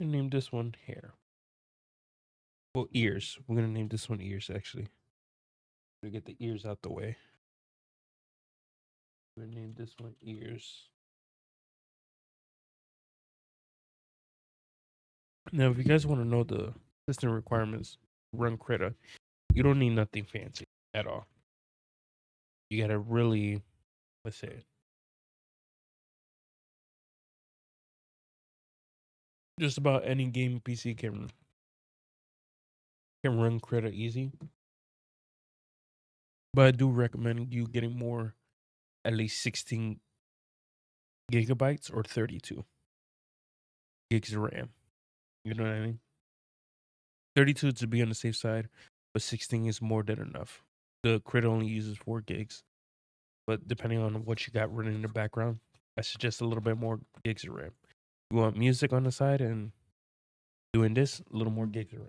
I'm gonna name this one hair. Well, ears. We're gonna name this one ears. Actually, to get the ears out the way. We're gonna name this one ears. Now, if you guys want to know the system requirements, run Krita, you don't need nothing fancy at all. You gotta really, let's say, just about any game PC can run Krita easy. But I do recommend you getting more, at least 16 gigabytes or 32 gigs of RAM. You know what I mean? 32 to be on the safe side, but 16 is more than enough. The Crit only uses 4 gigs, but depending on what you got running in the background, I suggest a little bit more gigs of RAM. You want music on the side and doing this, a little more gigs of RAM.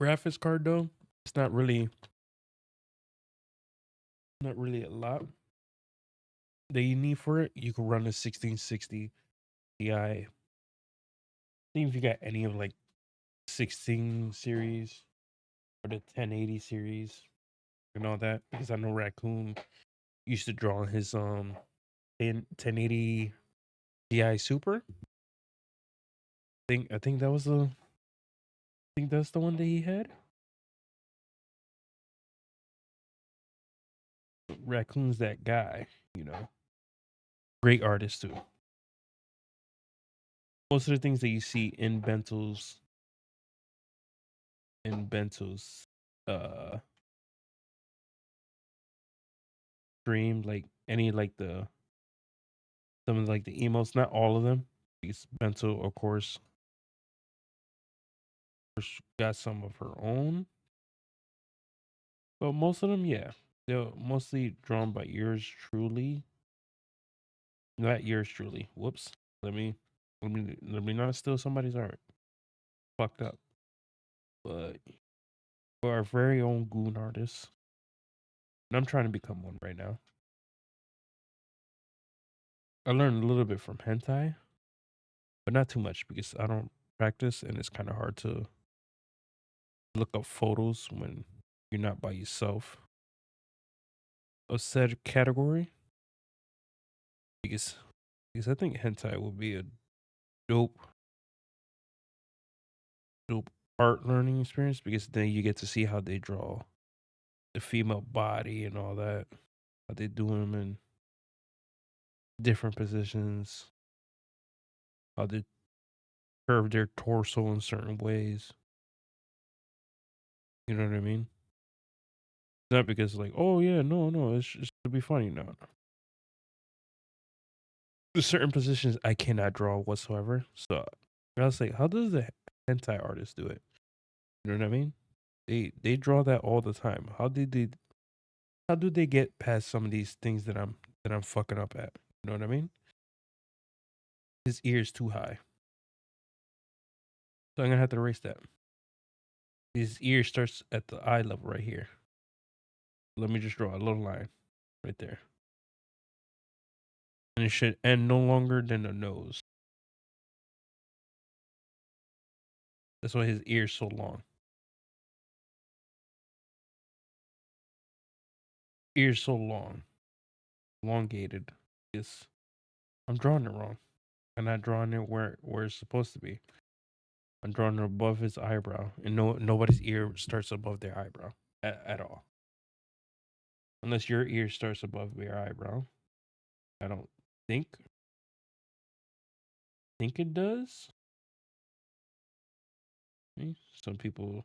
Graphics card though, it's not really a lot that you need for it. You can run a 1660 Ti. I think if you got any of like 16 series or the 1080 series and all that, because I know Raccoon used to draw his 1080 Ti Super. I think that was the I think that's the one that he had. Raccoon's that guy, you know. Great artist too. Most of the things that you see in Bento's uh stream, like any like the some of like the emotes, not all of them. Because Bento, of course, got some of her own. But most of them, yeah. They're mostly drawn by yours truly. Not yours truly. Whoops. Let me not steal somebody's art. Fucked up. But for our very own goon artists. And I'm trying to become one right now. I learned a little bit from hentai, but not too much because I don't practice and it's kind of hard to look up photos when you're not by yourself. A said category because I think hentai will be a dope art learning experience because then you get to see how they draw the female body and all that, how they do them in different positions, how they curve their torso in certain ways. You know what I mean? Not because like, oh yeah, no, it's just to be funny. No. There's certain positions I cannot draw whatsoever. So I was like, how does the hentai artist do it? You know what I mean? They draw that all the time. How do they get past some of these things that I'm fucking up at? You know what I mean? His ear's too high. So I'm gonna have to erase that. His ear starts at the eye level right here. Let me just draw a little line right there. And it should end no longer than the nose. That's why his ear's so long. Ear's so long. Elongated. Yes. I'm drawing it wrong. I'm not drawing it where it's supposed to be. I'm drawing it above his eyebrow. And nobody's ear starts above their eyebrow at all. Unless your ear starts above your eyebrow. I don't think it does. Some people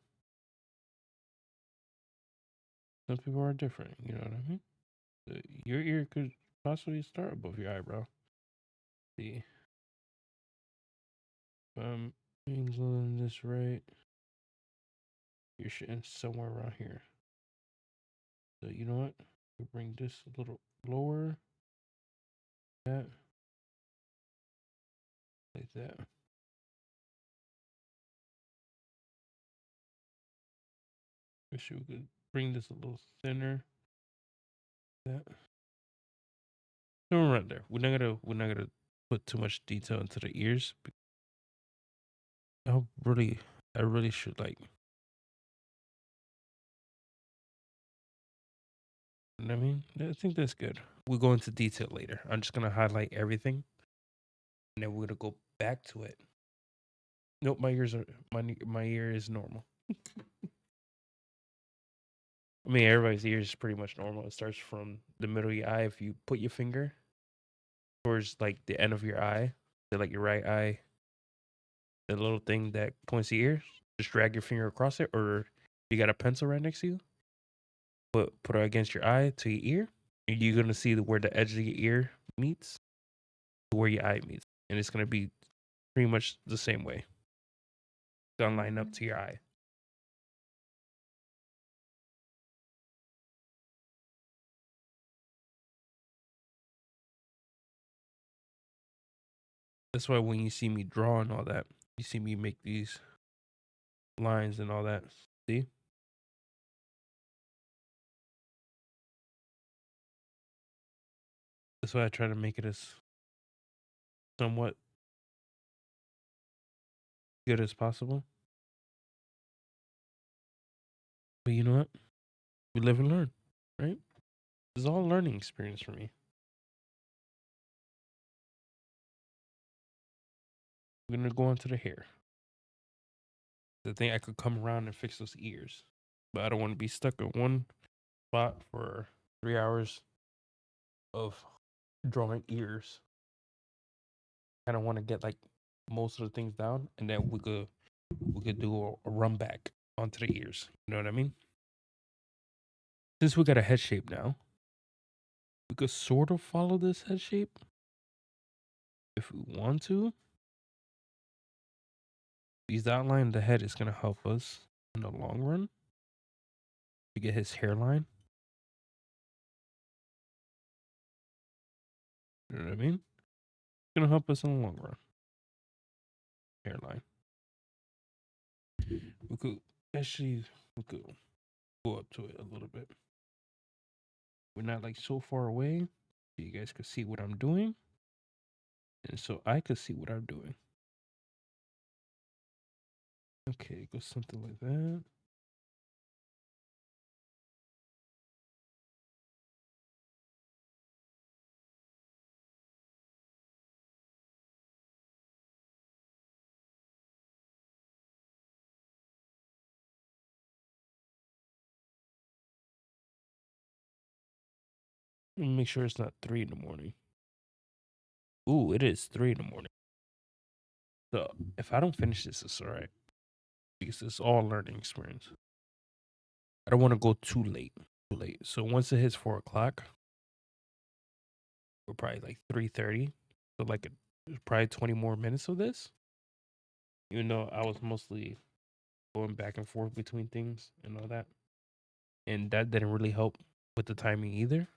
are different. You know what I mean? Your ear could possibly start above your eyebrow. See, if I'm angling this right, you're shitting somewhere around here. So you know what? We bring this a little lower. That like that. Wish we could bring this a little thinner. That. So right there. We're not gonna put too much detail into the ears. I really should like. You know what I mean? I think that's good. We'll go into detail later. I'm just gonna highlight everything, and then we're gonna go back to it. Nope, my ear is normal. I mean, everybody's ear is pretty much normal. It starts from the middle of your eye. If you put your finger towards like the end of your eye, so like your right eye, the little thing that points the ear, just drag your finger across it, or you got a pencil right next to you. Put it against your eye to your ear. And you're gonna see where the edge of your ear meets, where your eye meets, and it's gonna be pretty much the same way. It's gonna line up to your eye. That's why when you see me draw and all that, you see me make these lines and all that. See? That's why I try to make it as somewhat good as possible. But you know what? We live and learn, right? It's all a learning experience for me. We're gonna go on to the hair. The thing I could come around and fix those ears, but I don't want to be stuck in one spot for 3 hours of drawing ears. I don't want to get like most of the things down, and then we could do a run back onto the ears. You know what I mean? Since we got a head shape now, we could sort of follow this head shape if we want to. These outline of the head is gonna help us in the long run to get his hairline. You know what I mean? It's gonna help us in the long run. Hairline. We could actually we could go up to it a little bit. We're not like so far away, so you guys could see what I'm doing, and so I could see what I'm doing. Okay, go something like that. Let me make sure it's not 3 in the morning. Ooh, it is 3 in the morning. So if I don't finish this, it's all right because it's all learning experience. I don't want to go too late. Too late. So once it hits 4 o'clock, we're probably like 3:30. So like probably 20 more minutes of this. Even though I was mostly going back and forth between things and all that, and that didn't really help with the timing either.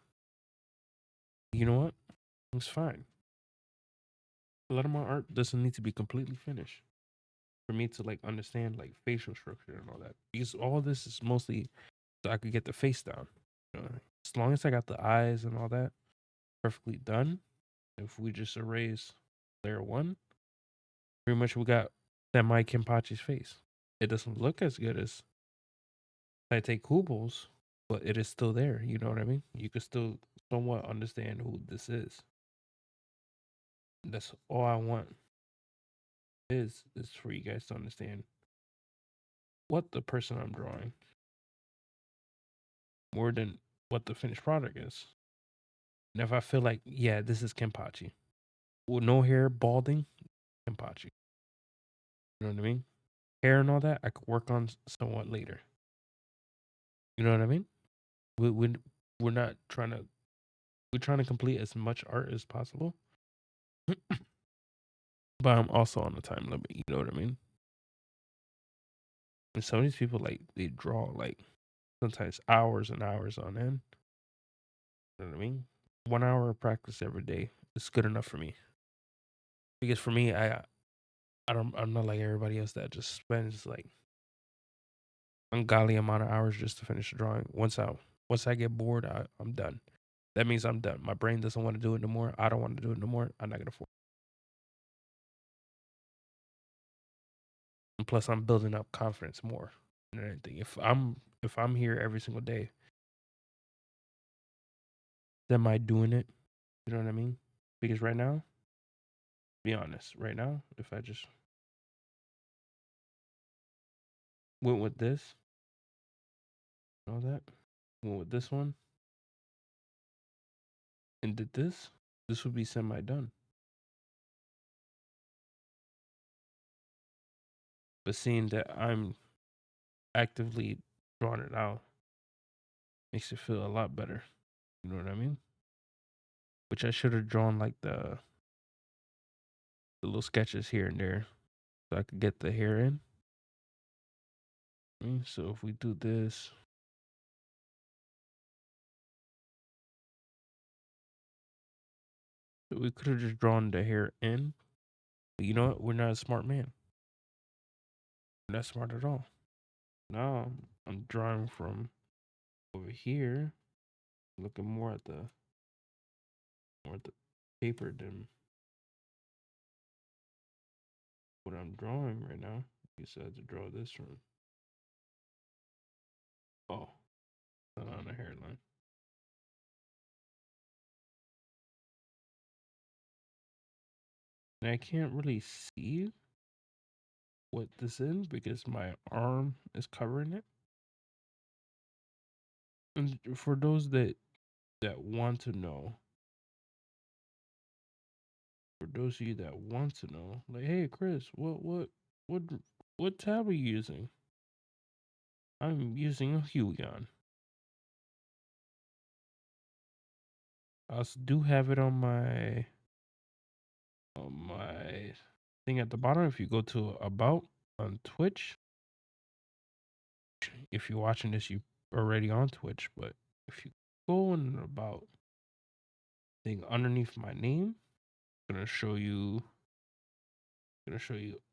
You know what? It's fine. A lot of my art doesn't need to be completely finished for me to like understand like facial structure and all that. Because all this is mostly so I could get the face down. You know? As long as I got the eyes and all that perfectly done, if we just erase layer one, pretty much we got semi Kenpachi's face. It doesn't look as good as Taite Kubo's, but it is still there. You know what I mean? You could still somewhat understand who this is. That's all I want is for you guys to understand what the person I'm drawing more than what the finished product is. And if I feel like, yeah, this is Kenpachi, with no hair, balding, Kenpachi. You know what I mean? Hair and all that, I could work on somewhat later. You know what I mean? We we're not trying to we're trying to complete as much art as possible, but I'm also on the time limit. You know what I mean? And some of these people like they draw like sometimes hours and hours on end. You know what I mean? 1 hour of practice every day is good enough for me. Because for me, I'm not like everybody else that just spends like ungodly amount of hours just to finish a drawing. Once I get bored, I'm done. That means I'm done. My brain doesn't want to do it no more. I don't want to do it no more. I'm not gonna force. And plus, I'm building up confidence more than anything. If I'm here every single day, am I doing it? You know what I mean? Because right now, be honest, right now, if I just went with this, all that, went with this one, and did this would be semi done. But seeing that I'm actively drawing it out makes it feel a lot better. You know what I mean? Which I should have drawn like the little sketches here and there so I could get the hair in. So if we do this, we could have just drawn the hair in. But you know what? We're not a smart man. We're not smart at all. Now I'm drawing from over here, looking more at the paper than what I'm drawing right now. You said to draw this from. Oh, not on the hairline. And I can't really see what this is because my arm is covering it. And for those that want to know, like, hey Chris, what tab are you using? I'm using a Huion. I do have it on my thing at the bottom. If you go to About on Twitch, if you're watching this, you already on Twitch. But if you go in About thing underneath my name, I'm gonna show you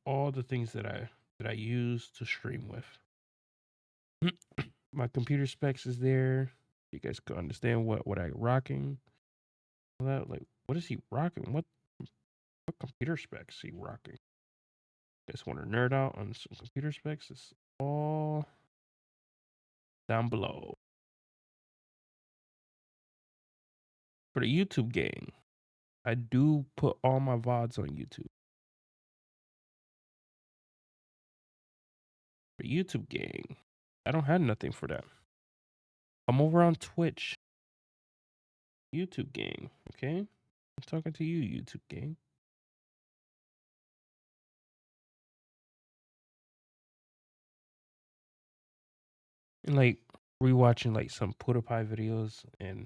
all the things that I use to stream with. My computer specs is there. You guys can understand what I rocking. All that, like, what is he rocking? What computer specs he rocking? You guys want to nerd out on some computer specs? It's all down below. For the YouTube gang, I do put all my VODs on YouTube. For YouTube gang, I don't have nothing for that. I'm over on Twitch. YouTube gang, okay? I'm talking to you, YouTube gang. And like rewatching like some PewDiePie videos and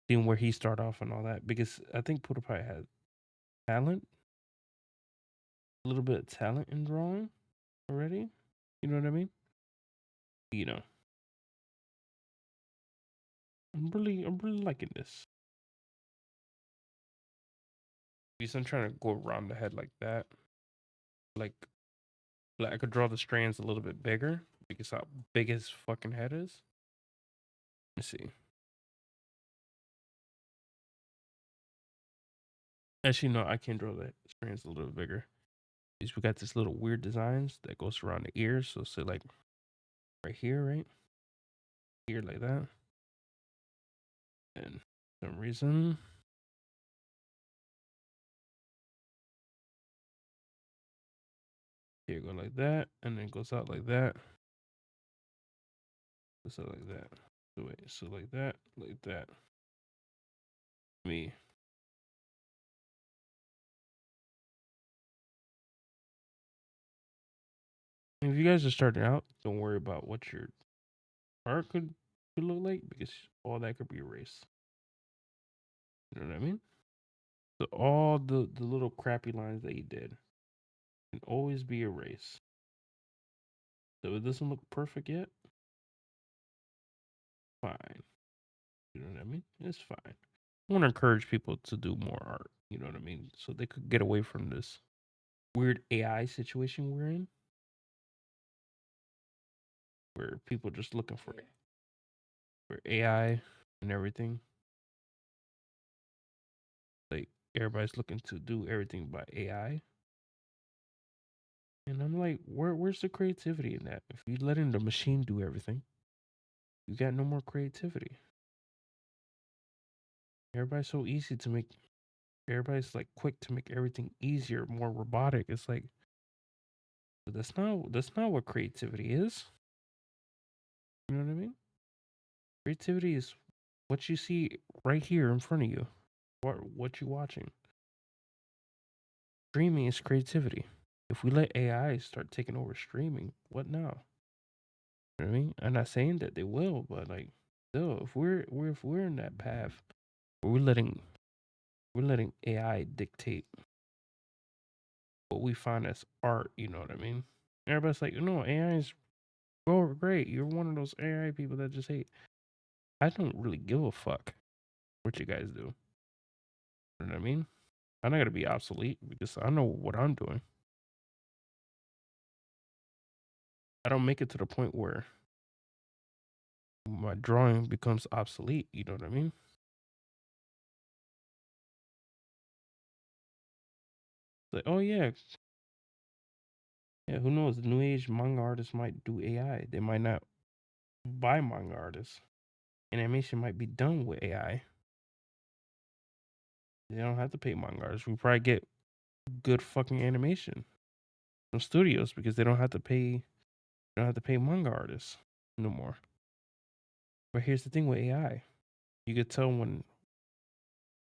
seeing where he started off and all that, because I think PewDiePie had talent, a little bit of talent in drawing already. You know what I mean? You know, I'm really liking this. Because I'm trying to go around the head like that. Like I could draw the strands a little bit bigger because how big his fucking head is. Let's see. Actually, no, I can draw the strands a little bit bigger. Because we got this little weird designs that goes around the ears. So say like right here, right? Here like that. And for some reason, here go like that, and then goes out like that. Goes out like that. So wait, so like that, like that. Me. If you guys are starting out, don't worry about what your art could look like because all that could be erased. You know what I mean? So all the little crappy lines that you did can always be erased. So it doesn't look perfect yet. Fine. You know what I mean? It's fine. I want to encourage people to do more art. You know what I mean? So they could get away from this weird AI situation we're in, where people just looking for AI and everything. Like everybody's looking to do everything by AI. And I'm like, where's the creativity in that? If you letting the machine do everything, you got no more creativity. Everybody's so easy to make. Everybody's like quick to make everything easier, more robotic. It's like, but that's not what creativity is. You know what I mean? Creativity is what you see right here in front of you. What you watching. Streaming is creativity. If we let AI start taking over streaming, what now? You know what I mean? I'm not saying that they will, but like still, if we're in that path, where we're letting AI dictate what we find as art. You know what I mean? Everybody's like, no, AI is great. You're one of those AI people that just hate. I don't really give a fuck what you guys do. You know what I mean? I'm not gonna be obsolete because I know what I'm doing. I don't make it to the point where my drawing becomes obsolete. You know what I mean? Like, oh yeah, yeah. Who knows? The new age manga artists might do AI. They might not buy manga artists. Animation might be done with AI. They don't have to pay manga artists. We probably get good fucking animation from studios because they don't have to pay. They don't have to pay manga artists no more. But here's the thing with AI: you could tell when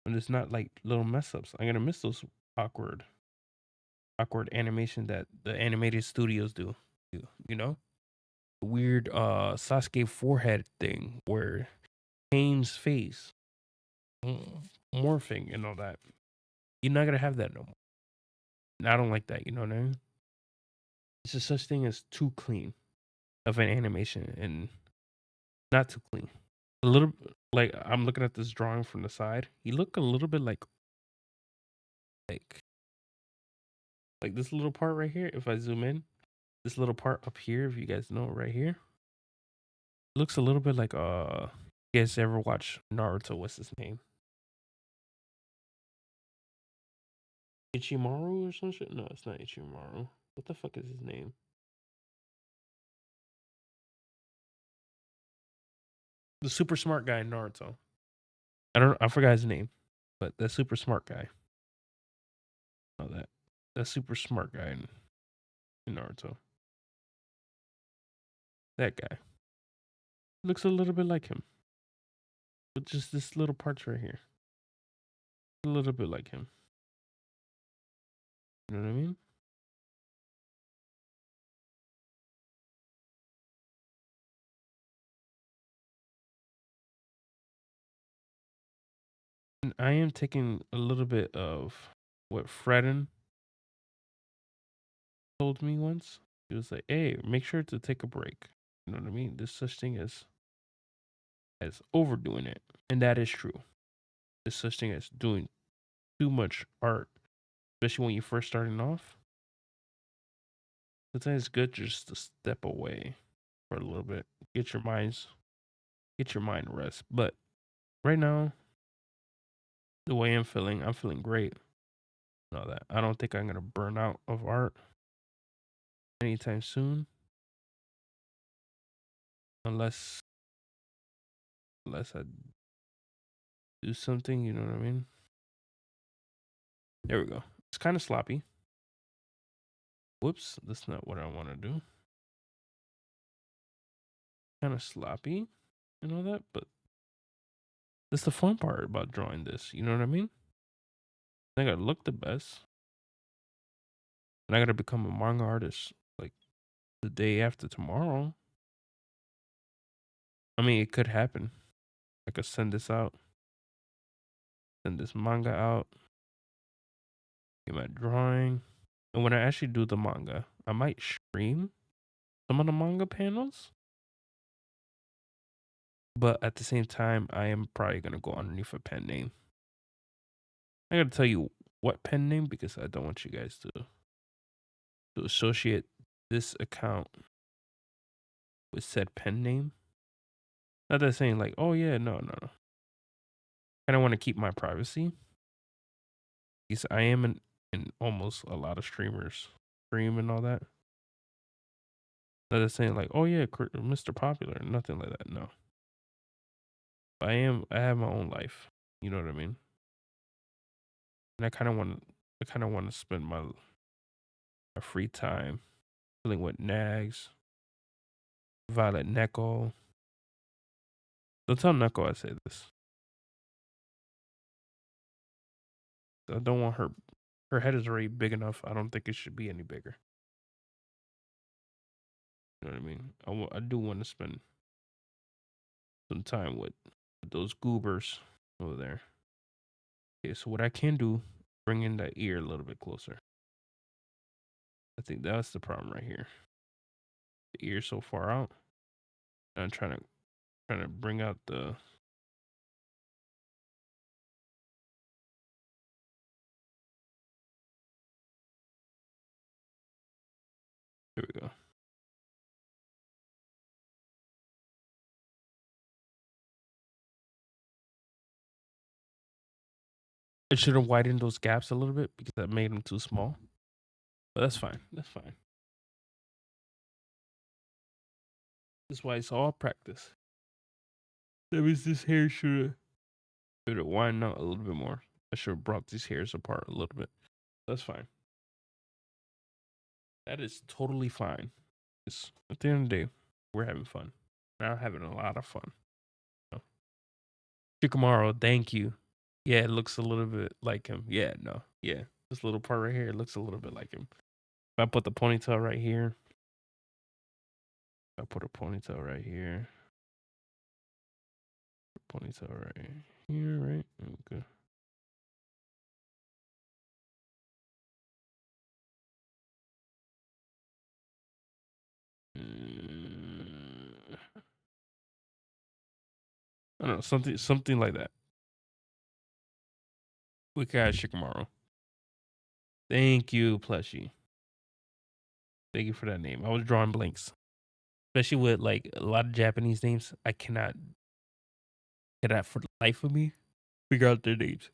it's not like little mess ups. I'm gonna miss those awkward animation that the animated studios do. You know, the weird Sasuke forehead thing where Kane's face morphing and all that. You're not gonna have that no more. And I don't like that. You know what I mean? It's just such thing as too clean of an animation and not too clean. A little like I'm looking at this drawing from the side. He look a little bit like like this little part right here. If I zoom in, this little part up here, if you guys know it right here, looks a little bit like you guys ever watch Naruto? What's his name? Ichimaru or some shit? No, it's not Ichimaru. What the fuck is his name? The super smart guy in Naruto. I forgot his name, but the super smart guy. Oh, that super smart guy in Naruto. That guy looks a little bit like him, with just this little parts right here. A little bit like him. You know what I mean? And I am taking a little bit of what Fredden told me once. He was like, "Hey, make sure to take a break." You know what I mean? There's such thing as overdoing it, and that is true. There's such thing as doing too much art, especially when you're first starting off. Sometimes it's good just to step away for a little bit, get your mind rest. But right now, the way I'm feeling great. And all that. I don't think I'm gonna burn out of art anytime soon, unless I do something. You know what I mean? There we go. It's kind of sloppy. Whoops, that's not what I want to do. Kind of sloppy and all that, but that's the fun part about drawing this. You know what I mean? I gotta look the best, and I gotta become a manga artist like the day after tomorrow. I mean, it could happen. I could send this out, send this manga out, get my drawing, and when I actually do the manga, I might stream some of the manga panels. But at the same time, I am probably gonna go underneath a pen name. I gotta tell you what pen name because I don't want you guys to associate this account with said pen name. Not that saying like, oh yeah, no. I don't want to keep my privacy because I am in almost a lot of streamers stream and all that. Not that saying like, oh yeah, Mr. Popular, nothing like that. No, I have my own life. You know what I mean? And I kind of want to spend my free time dealing with Nags, Violet Neko. Don't tell Neko I say this. I don't want her. Her head is already big enough. I don't think it should be any bigger. You know what I mean? I do want to spend some time with those goobers over there. Okay, so what I can do, bring in that ear a little bit closer. I think that's the problem right here. The ear so far out. I'm trying to bring out the. Here we go. I should have widened those gaps a little bit because that made them too small. But that's fine. That's fine. That's why it's all practice. That means this hair should have widened out a little bit more. I should have brought these hairs apart a little bit. That's fine. That is totally fine. It's, at the end of the day, we're having fun. We're having a lot of fun. No. Shikamaru, thank you. Yeah, it looks a little bit like him. Yeah, no. Yeah. This little part right here, it looks a little bit like him. If I put the ponytail right here, I put a ponytail right here. Ponytail right here, right? Okay. I don't know, something like that. We got Shikamaru. Thank you, Plushie. Thank you for that name. I was drawing blanks, especially with like a lot of Japanese names. I cannot for the life of me figure out their names.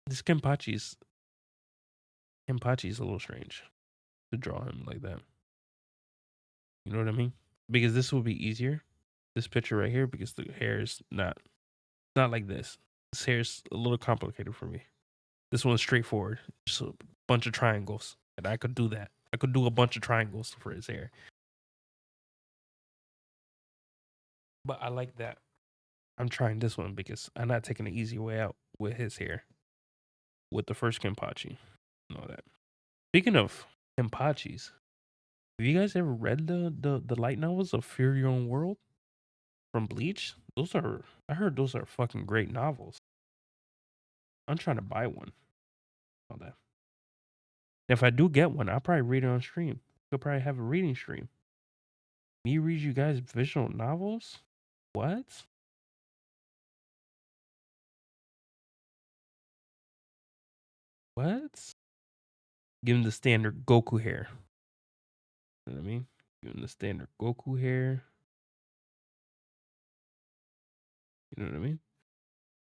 This Kenpachi's a little strange to draw him like that. You know what I mean? Because this will be easier. This picture right here, because the hair is not like this. This hair is a little complicated for me. This one's straightforward. Just a bunch of triangles. And I could do that. I could do a bunch of triangles for his hair. But I like that. I'm trying this one because I'm not taking the easy way out with his hair. With the first Kenpachi and all that. Speaking of Kenpachis, have you guys ever read the light novels of Fear Your Own World from Bleach? I heard those are fucking great novels. I'm trying to buy one. All that. If I do get one, I'll probably read it on stream. We'll probably have a reading stream. Me read you guys visual novels? What? What? Give him the standard Goku hair. You know what I mean? Give him the standard Goku hair. You know what I mean?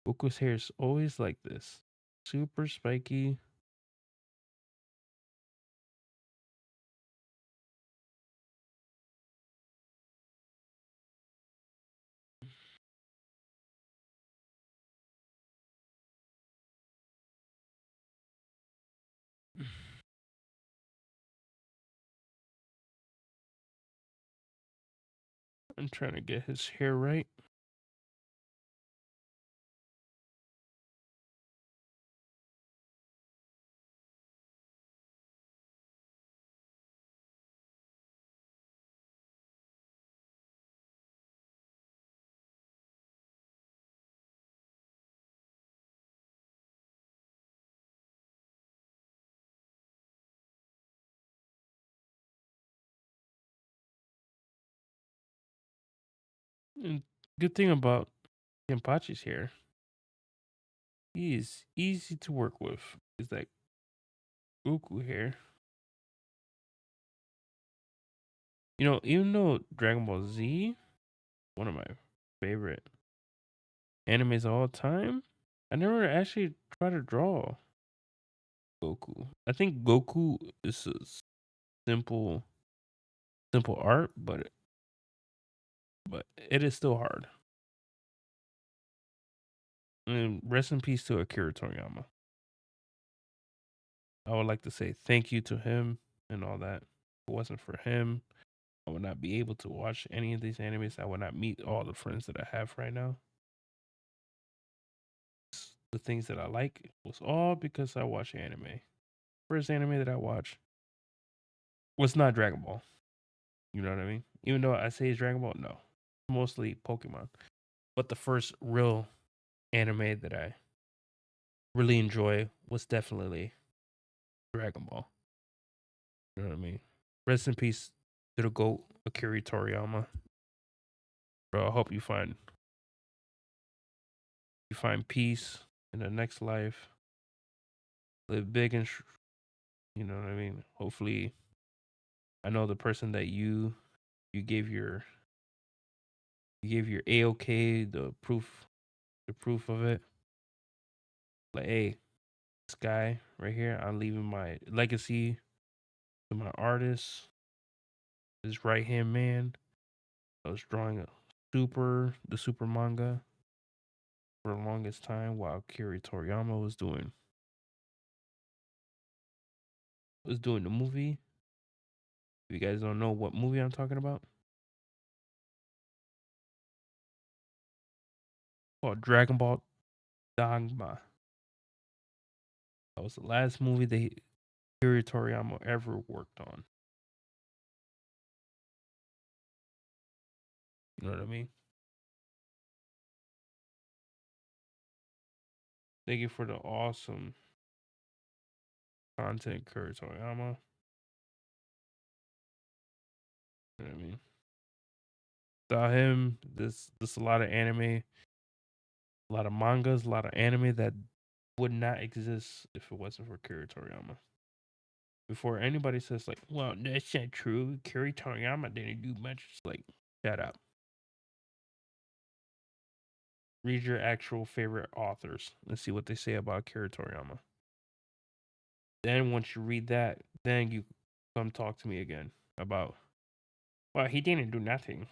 Goku's hair is always like this. Super spiky. I'm trying to get his hair right. And good thing about Kenpachi's hair, he is easy to work with. It's like Goku hair. You know, even though Dragon Ball Z, one of my favorite animes of all time, I never actually tried to draw Goku. I think Goku is a simple art, but it is still hard. And rest in peace to Akira Toriyama. I would like to say thank you to him and all that. If it wasn't for him, I would not be able to watch any of these animes. I would not meet all the friends that I have right now. The things that I like was all because I watch anime. First anime that I watched Well, it's not Dragon Ball. You know what I mean? Even though I say it's Dragon Ball, no, mostly Pokemon. But the first real anime that I really enjoy was definitely Dragon Ball. You know what I mean? Rest in peace to the GOAT, Akira Toriyama. Bro, I hope you find peace in the next life. Live big and you know what I mean? Hopefully, I know the person that you gave your AOK, the proof of it. Like, hey, this guy right here, I'm leaving my legacy to my artist, his right hand man. I was drawing the super manga for the longest time while Akira Toriyama was doing the movie. If you guys don't know what movie I'm talking about, called Dragon Ball Dogma. That was the last movie that Akira Toriyama ever worked on. You know what I mean? Thank you for the awesome content, Akira Toriyama. You know what I mean? Without him, this a lot of anime, a lot of mangas, a lot of anime that would not exist if it wasn't for Akira Toriyama. Before anybody says like, "Well, that's not true. Akira Toriyama didn't do much," it's like, shut up. Read your actual favorite authors and see what they say about Akira Toriyama. Then once you read that, then you come talk to me again about, well, he didn't do nothing.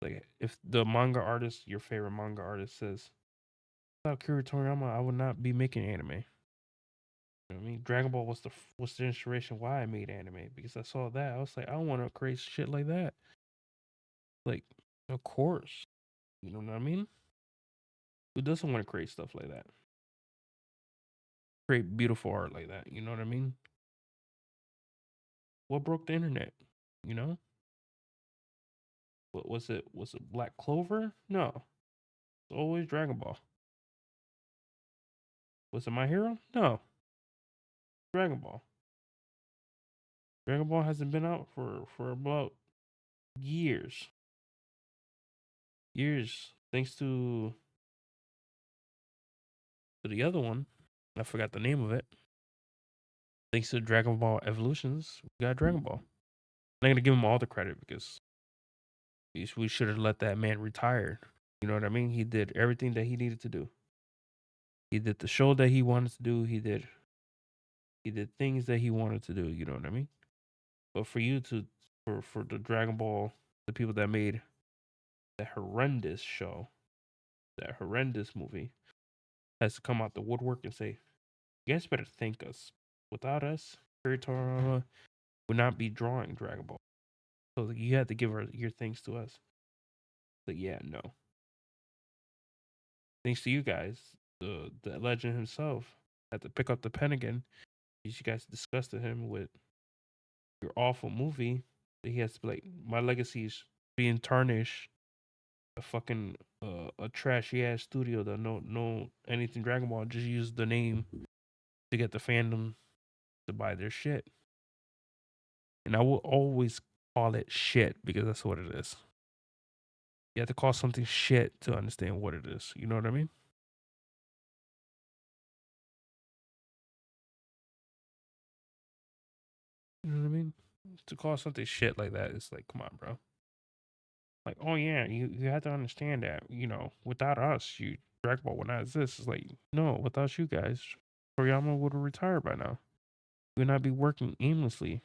Like, if the manga artist, your favorite manga artist, says without Akira Toriyama, I would not be making anime. You know what I mean? Dragon Ball was the inspiration why I made anime, because I saw that. I was like, I want to create shit like that. Like, of course. You know what I mean? Who doesn't want to create stuff like that? Create beautiful art like that. You know what I mean? What broke the internet? You know? What was it? Was it Black Clover? No. It's always Dragon Ball. Was it My Hero? No. Dragon Ball. Dragon Ball hasn't been out for about years. Years. Thanks to the other one. I forgot the name of it. Thanks to Dragon Ball Evolutions, we got Dragon Ball. I'm not gonna give him all the credit because we should have let that man retire. You know what I mean? He did everything that he needed to do. He did the show that he wanted to do. He did things that he wanted to do. You know what I mean? But for you to for the Dragon Ball, the people that made that horrendous show, that horrendous movie, has to come out the woodwork and say, "You guys better thank us. Without us, Toriyama would not be drawing Dragon Ball. So you had to give your thanks to us." But yeah, no. Thanks to you guys, the legend himself had to pick up the pen again. You guys disgusted him with your awful movie. That he has to be like, my legacy is being tarnished. A fucking a trashy ass studio that no anything Dragon Ball, just use the name to get the fandom to buy their shit. And I will always call it shit because that's what it is. You have to call something shit to understand what it is. You know what I mean? You know what I mean? To call something shit like that, it's like, come on, bro. Like, oh yeah, you have to understand that, without us, Dragon Ball would not exist. It's like, no, without you guys, Toriyama would have retired by now. We would not be working aimlessly.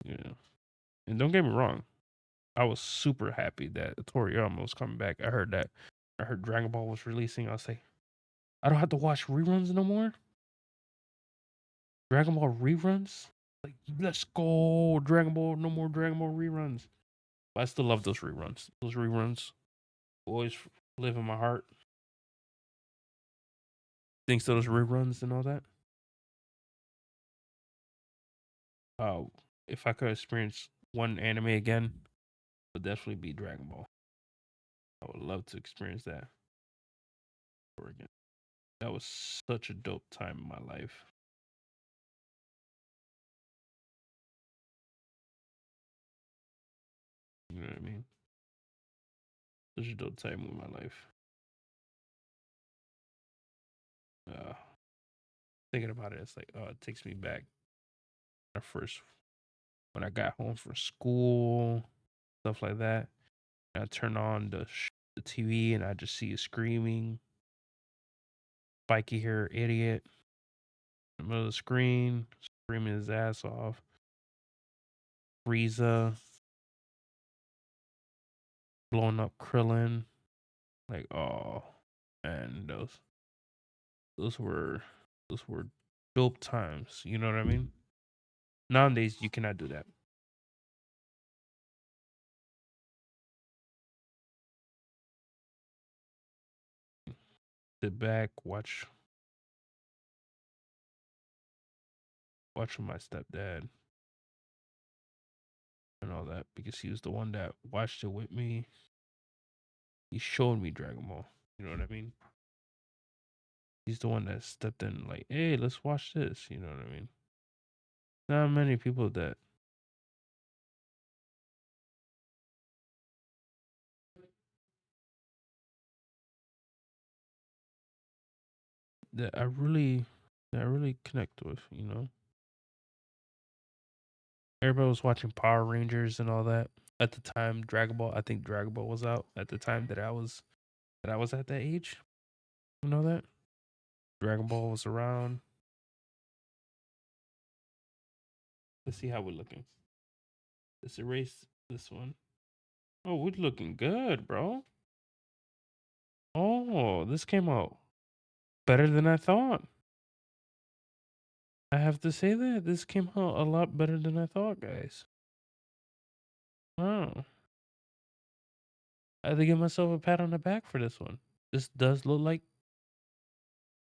Yeah. And don't get me wrong, I was super happy that Toriyama was coming back. I heard Dragon Ball was releasing. I was like, I don't have to watch reruns no more. Dragon Ball reruns? Like, let's go. Dragon Ball, no more Dragon Ball reruns. But I still love those reruns. Those reruns always live in my heart. Thanks to those reruns and all that. Uh, if I could experience one anime again, it would definitely be Dragon Ball. I would love to experience that over again. That was such a dope time in my life. You know what I mean? Such a dope time in my life. Uh, Thinking about it, it's like, oh, it takes me back. When I got home from school, stuff like that. And I turn on the TV and I just see it screaming. Spiky hair idiot in the middle of the screen, screaming his ass off. Frieza blowing up Krillin. Like, oh man, those were those were dope times. You know what I mean? Nowadays you cannot do that. Sit back, watch my stepdad and all that because he was the one that watched it with me. He showed me Dragon Ball. You know what I mean? He's the one that stepped in, like, hey, let's watch this. You know what I mean? Not many people that I really connect with. You know, everybody was watching Power Rangers and all that at the time. Dragon Ball, I think Dragon Ball was out at the time that I was at that age. You know that Dragon Ball was around. Let's see how we're looking. Let's erase this one. Oh, we're looking good, bro. Oh, this came out better than I thought. I have to say that this came out a lot better than I thought, guys. Wow. I had to give myself a pat on the back for this one. This does look like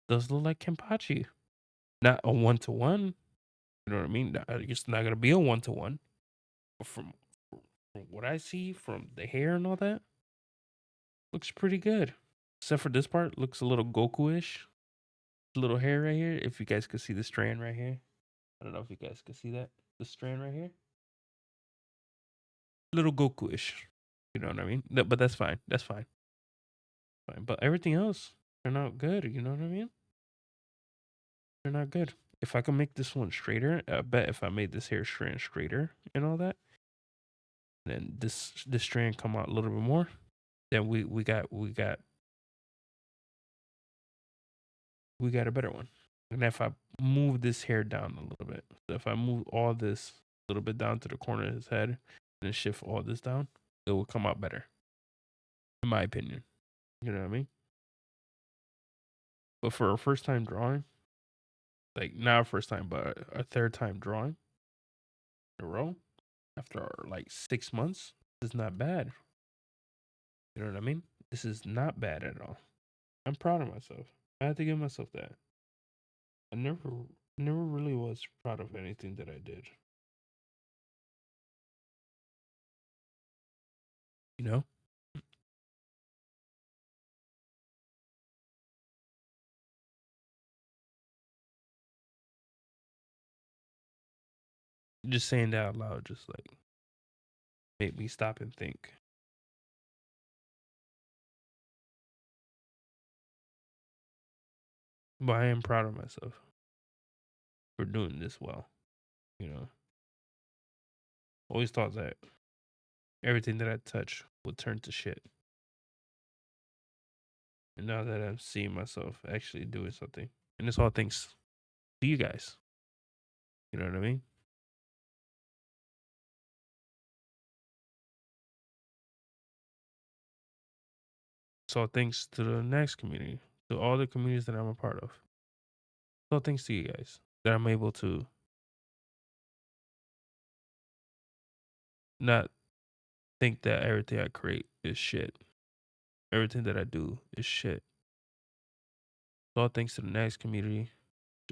Kenpachi. Not a 1-to-1. You know what I mean? It's not gonna be a 1-to-1. But from what I see, from the hair and all that, looks pretty good. Except for this part, looks a little Goku-ish. Little hair right here. If you guys could see the strand right here. I don't know if you guys can see that. The strand right here. Little Goku-ish. You know what I mean? But that's fine. That's fine. Fine. But everything else turned out good. You know what I mean? Turned out good. If I can make this one straighter, I bet if I made this hair strand straighter and all that, then this strand come out a little bit more. Then we got a better one. And if I move this hair down a little bit, so if I move all this a little bit down to the corner of his head and then shift all this down, it will come out better, in my opinion. You know what I mean? But for a first time drawing, like not a first time, but a third time drawing in a row after like 6 months, this is not bad. You know what I mean? This is not bad at all. I'm proud of myself. I had to give myself that. I never really was proud of anything that I did. You know? Just saying that out loud just like made me stop and think. But I am proud of myself for doing this well. You know? Always thought that everything that I touch would turn to shit. And now that I'm seeing myself actually doing something. And it's all thanks to you guys. You know what I mean? So thanks to the next community, to all the communities that I'm a part of. So thanks to you guys that I'm able to not think that everything I create is shit. Everything that I do is shit. So all thanks to the next community.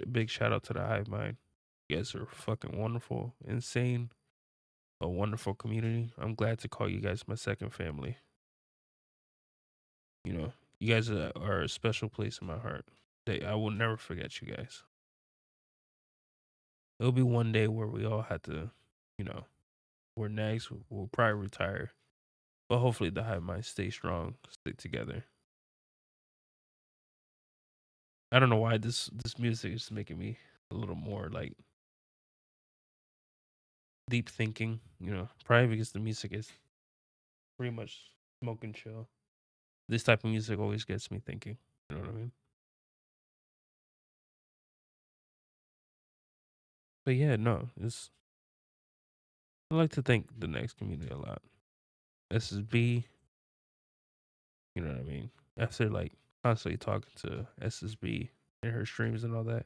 A big shout out to the Hive Mind. You guys are fucking wonderful, insane, a wonderful community. I'm glad to call you guys my second family. You know, you guys are a special place in my heart. I will never forget you guys. It'll be one day where we all have to, you know, where Nags will probably retire. But hopefully the Hive Mind stay strong, stick together. I don't know why this music is making me a little more like deep thinking, probably because the music is pretty much smoke and chill. This type of music always gets me thinking. You know what I mean? But yeah, no, it's I like to thank the next community a lot. SSB, you know what I mean? After like constantly talking to SSB in her streams and all that,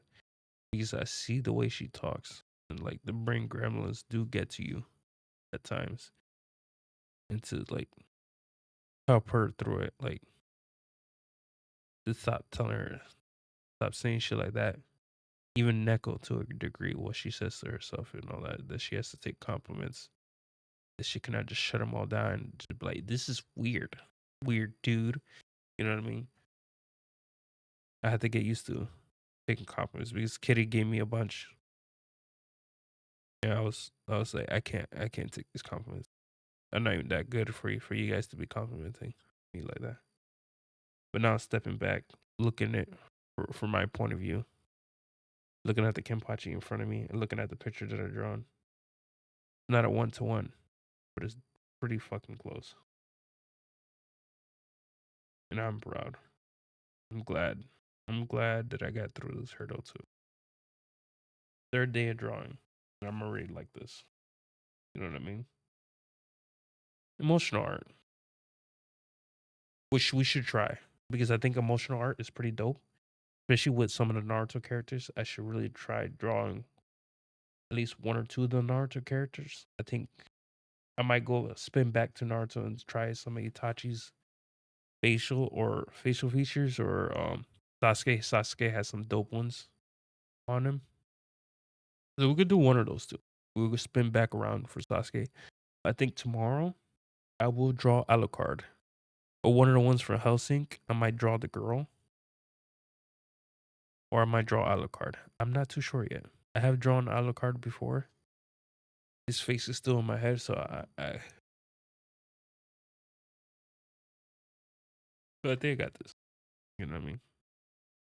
because I see the way she talks and like the brain gremlins do get to you at times. And to like help her through it, like to stop telling her, stop saying shit like that. Even Neko to a degree, what she says to herself and all that she has to take compliments, that she cannot just shut them all down and just be like, this is weird dude. You know what I mean? I had to get used to taking compliments because Kitty gave me a bunch. And I was like, I can't take these compliments. I'm not even that good for you guys to be complimenting me like that. But now stepping back, looking at from my point of view, looking at the Kenpachi in front of me and looking at the picture that I drawn. Not a 1-to-1, but it's pretty fucking close. And I'm proud. I'm glad. I'm glad that I got through this hurdle too. Third day of drawing. And I'm already like this. You know what I mean? Emotional art. Which we should try. Because I think emotional art is pretty dope. Especially with some of the Naruto characters. I should really try drawing at least one or two of the Naruto characters. I think I might go spin back to Naruto and try some of Itachi's facial features, or Sasuke. Sasuke has some dope ones on him. So we could do one of those two. We will spin back around for Sasuke. I think tomorrow I will draw Alucard. Or one of the ones for Hellsing, I might draw the girl. Or I might draw Alucard. I'm not too sure yet. I have drawn Alucard before. His face is still in my head, so but I think I got this. You know what I mean?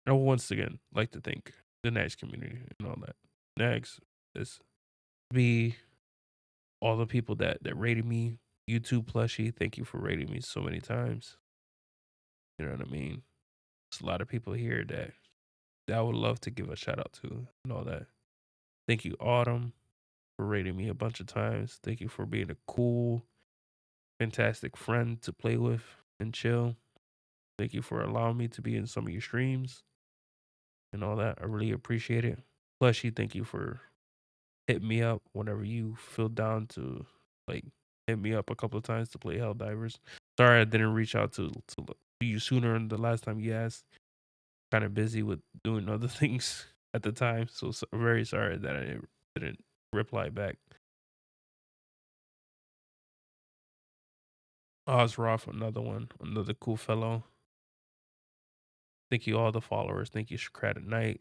And once again, like to thank the Nags community and all that. Nags is be all the people that rated me. YouTube plushie, thank you for rating me so many times. You know what I mean? There's a lot of people here that I would love to give a shout out to and all that. Thank you, Autumn, for rating me a bunch of times. Thank you for being a cool, fantastic friend to play with and chill. Thank you for allowing me to be in some of your streams and all that. I really appreciate it. Plushie, thank you for hitting me up whenever you feel down to like hit me up a couple of times to play Helldivers. Sorry I didn't reach out to you sooner than the last time you asked. Kind of busy with doing other things at the time, so very sorry that I didn't reply back. Ozroff, another one, another cool fellow. Thank you all the followers. Thank you, Shakrat at Night.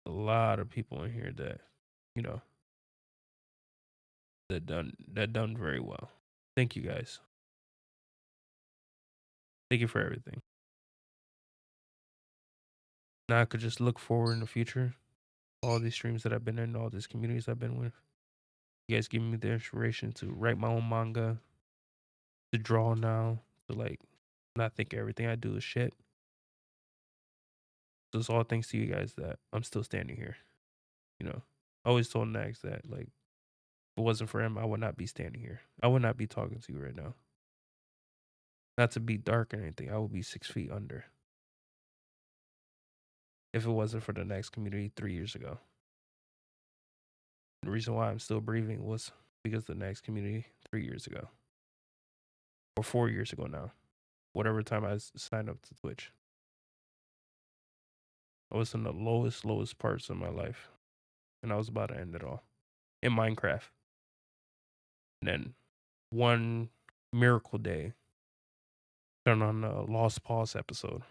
A lot of people in here that, you know, that done very well. Thank you guys. Thank you for everything. Now I could just look forward in the future. All these streams that I've been in, all these communities I've been with. You guys giving me the inspiration to write my own manga, to draw now, to like not think everything I do is shit. So it's all thanks to you guys that I'm still standing here. You know, I always told Nags that like if it wasn't for him, I would not be standing here. I would not be talking to you right now. Not to be dark or anything, I would be 6 feet under. If it wasn't for the Nags community 3 years ago. The reason why I'm still breathing was because the Nags community 3 years ago. Or 4 years ago now. Whatever time I signed up to Twitch. I was in the lowest parts of my life. and I was about to end it all in Minecraft. And then one miracle day, turned on a Lost Pause episode,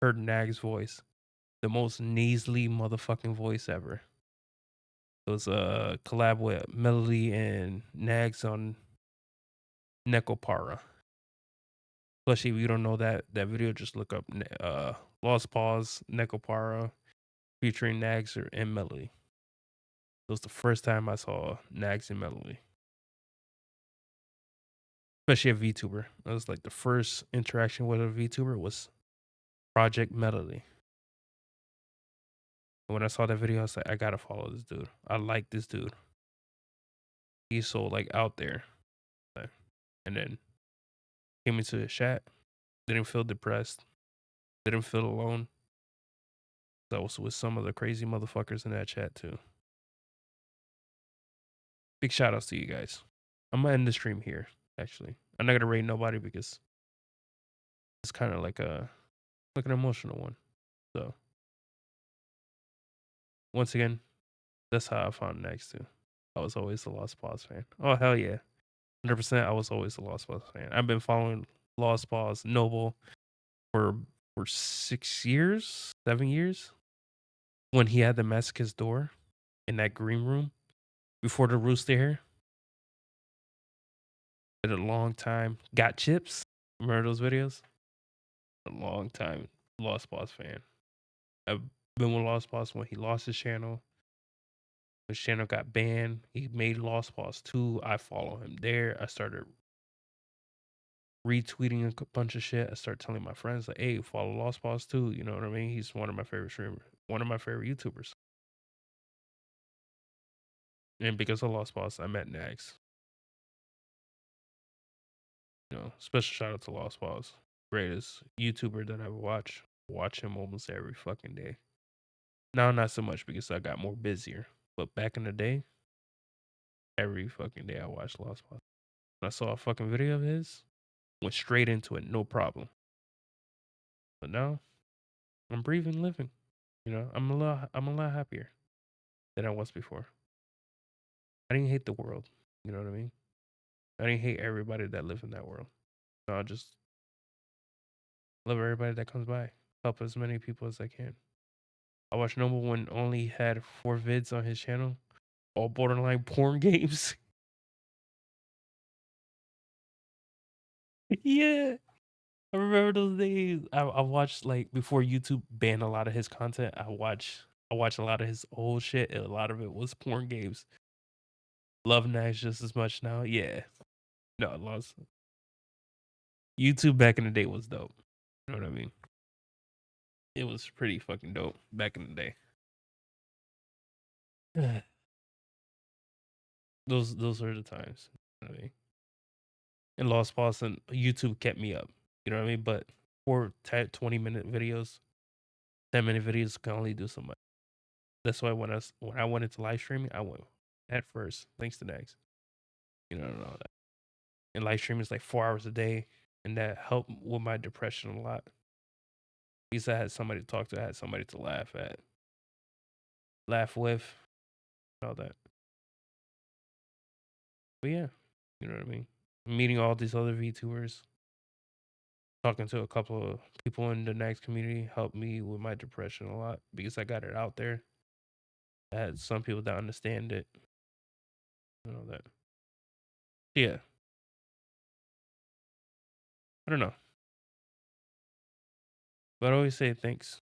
heard Nag's voice, the most nasally motherfucking voice ever. It was a collab with Melody and Nags on Nekopara. Especially if you don't know that video, just look up Lost Pause Nekopara featuring Nags and Melody. It was the first time I saw Nags and Melody. Especially a VTuber. That was like the first interaction with a VTuber was Project Melody. When I saw that video, I was like, I gotta follow this dude. I like this dude. He's so like out there. And then came into the chat, didn't feel depressed, didn't feel alone. I was with some of the crazy motherfuckers in that chat too. Big shout outs to you guys. I'm gonna end the stream here, actually. I'm not gonna rate nobody because it's kind of like an emotional one. So once again, that's how I found Next too. I was always a Lost Pause fan. Oh hell yeah. 100% I was always a Lost Pause fan. I've been following Lost Pause Noble for 6 years, 7 years. When he had the masochist door in that green room before the rooster hair. Did a long time. Got chips. Remember those videos? A long time Lost Pause fan. I've been with Lost Pause when he lost his channel. His channel got banned. He made Lost Pause 2. I follow him there. I started retweeting a bunch of shit. I started telling my friends like, "Hey, follow Lost Pause 2." You know what I mean? He's one of my favorite streamers, one of my favorite YouTubers. And because of Lost Pause, I met Nags. You know, special shout out to Lost Pause, greatest YouTuber that I watch. Watch him almost every fucking day. Now not so much because I got more busier. But back in the day, every fucking day I watched Lost Pause. When I saw a fucking video of his, went straight into it, no problem. But now, I'm breathing, living. You know, I'm a lot happier than I was before. I didn't hate the world. You know what I mean? I didn't hate everybody that lived in that world. No, I just love everybody that comes by. Help as many people as I can. I watched Noble when only had 4 vids on his channel, all borderline porn games. Yeah, I remember those days. I watched like before YouTube banned a lot of his content. I watched a lot of his old shit. And a lot of it was porn games. Love Nash just as much now. Yeah, no, I lost. YouTube back in the day was dope. You know what I mean? It was pretty fucking dope back in the day. those are the times. You know what I mean? And Lost Boston, YouTube kept me up. You know what I mean? But for 20-minute videos, 10-minute videos can only do so much. That's why when I went into live streaming, I went at first, thanks to Nags. You know, that. And live streaming is like 4 hours a day, and that helped with my depression a lot. Because I had somebody to talk to, I had somebody to laugh with, all that. But yeah, you know what I mean? Meeting all these other VTubers, talking to a couple of people in the Nags community helped me with my depression a lot because I got it out there. I had some people that understand it. And all that. Yeah. I don't know. But I always say thanks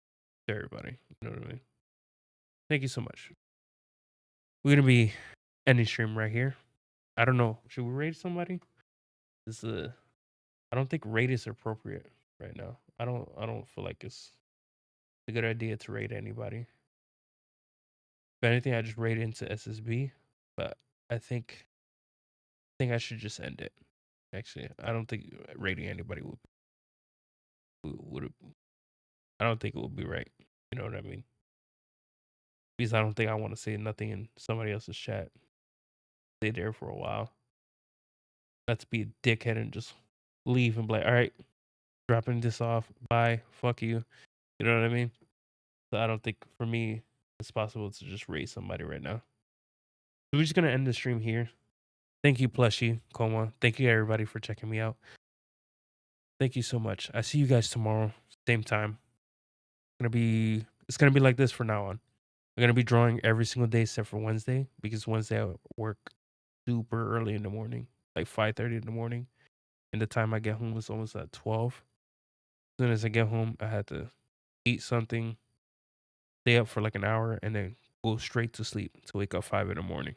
to everybody. You know what I mean? Thank you so much. We're gonna be ending stream right here. I don't know. Should we rate somebody? This I don't think rate is appropriate right now. I don't feel like it's a good idea to rate anybody. If anything, I just rate it into SSB. But I think I should just end it. Actually, I don't think rating anybody would I don't think it would be right. You know what I mean? Because I don't think I want to say nothing in somebody else's chat. Stay there for a while. Not to be a dickhead and just leave and be like, all right, dropping this off. Bye. Fuck you. You know what I mean? So I don't think for me it's possible to just raise somebody right now. So we're just gonna end the stream here. Thank you, Plushie, Coma. Thank you, everybody, for checking me out. Thank you so much. I see you guys tomorrow, same time. It's gonna be like this from now on. I'm gonna be drawing every single day except for Wednesday because Wednesday I work super early in the morning, like 5:30 in the morning, and the time I get home is almost at 12. As soon as I get home, I had to eat something, stay up for like an hour, and then go straight to sleep to wake up 5 in the morning.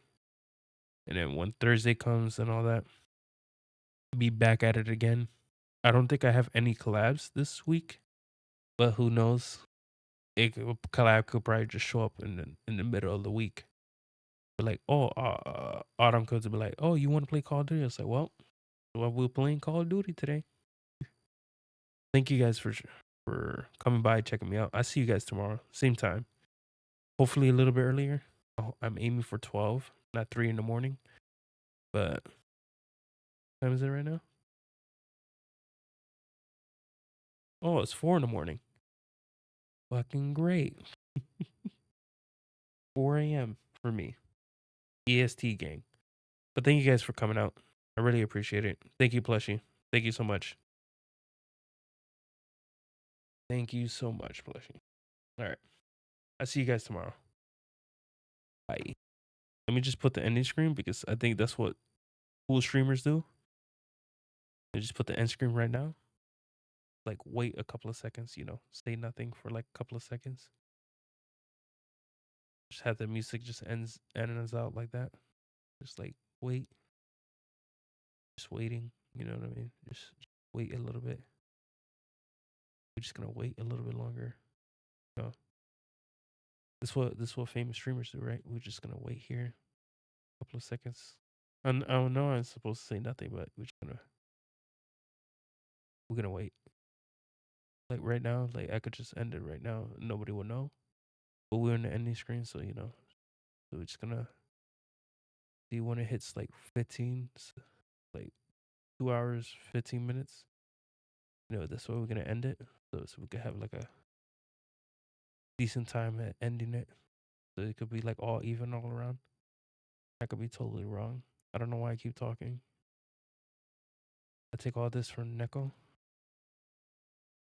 And then when Thursday comes and all that, be back at it again. I don't think I have any collabs this week, but who knows? Collab could probably just show up in the middle of the week. But like, oh, Autumn could be like, oh, you want to play Call of Duty? I was like, well, we're playing Call of Duty today. Thank you guys for coming by, checking me out. I see you guys tomorrow, same time. Hopefully a little bit earlier. I'm aiming for 12, not 3 in the morning. But what time is it right now? Oh, it's 4 in the morning. Fucking great. 4 a.m. for me. EST gang. But thank you guys for coming out. I really appreciate it. Thank you, Plushie. Thank you so much. Thank you so much, Plushie. All right. I'll see you guys tomorrow. Bye. Let me just put the ending screen because I think that's what cool streamers do. They just put the end screen right now. Like, wait a couple of seconds, say nothing for like a couple of seconds. Just have the music just ends out like that. Just like, wait. Just waiting. You know what I mean? Just wait a little bit. We're just gonna wait a little bit longer. You know, this is what famous streamers do, right? We're just gonna wait here a couple of seconds. And I don't know I'm supposed to say nothing, but we're gonna wait. Like right now, like I could just end it right now. Nobody will know. But we're in the ending screen, so So we're just gonna see when it hits like 15, like 2 hours, 15 minutes. That's where we're gonna end it. So we could have like a decent time at ending it. So it could be like all even all around. I could be totally wrong. I don't know why I keep talking. I take all this from Neko.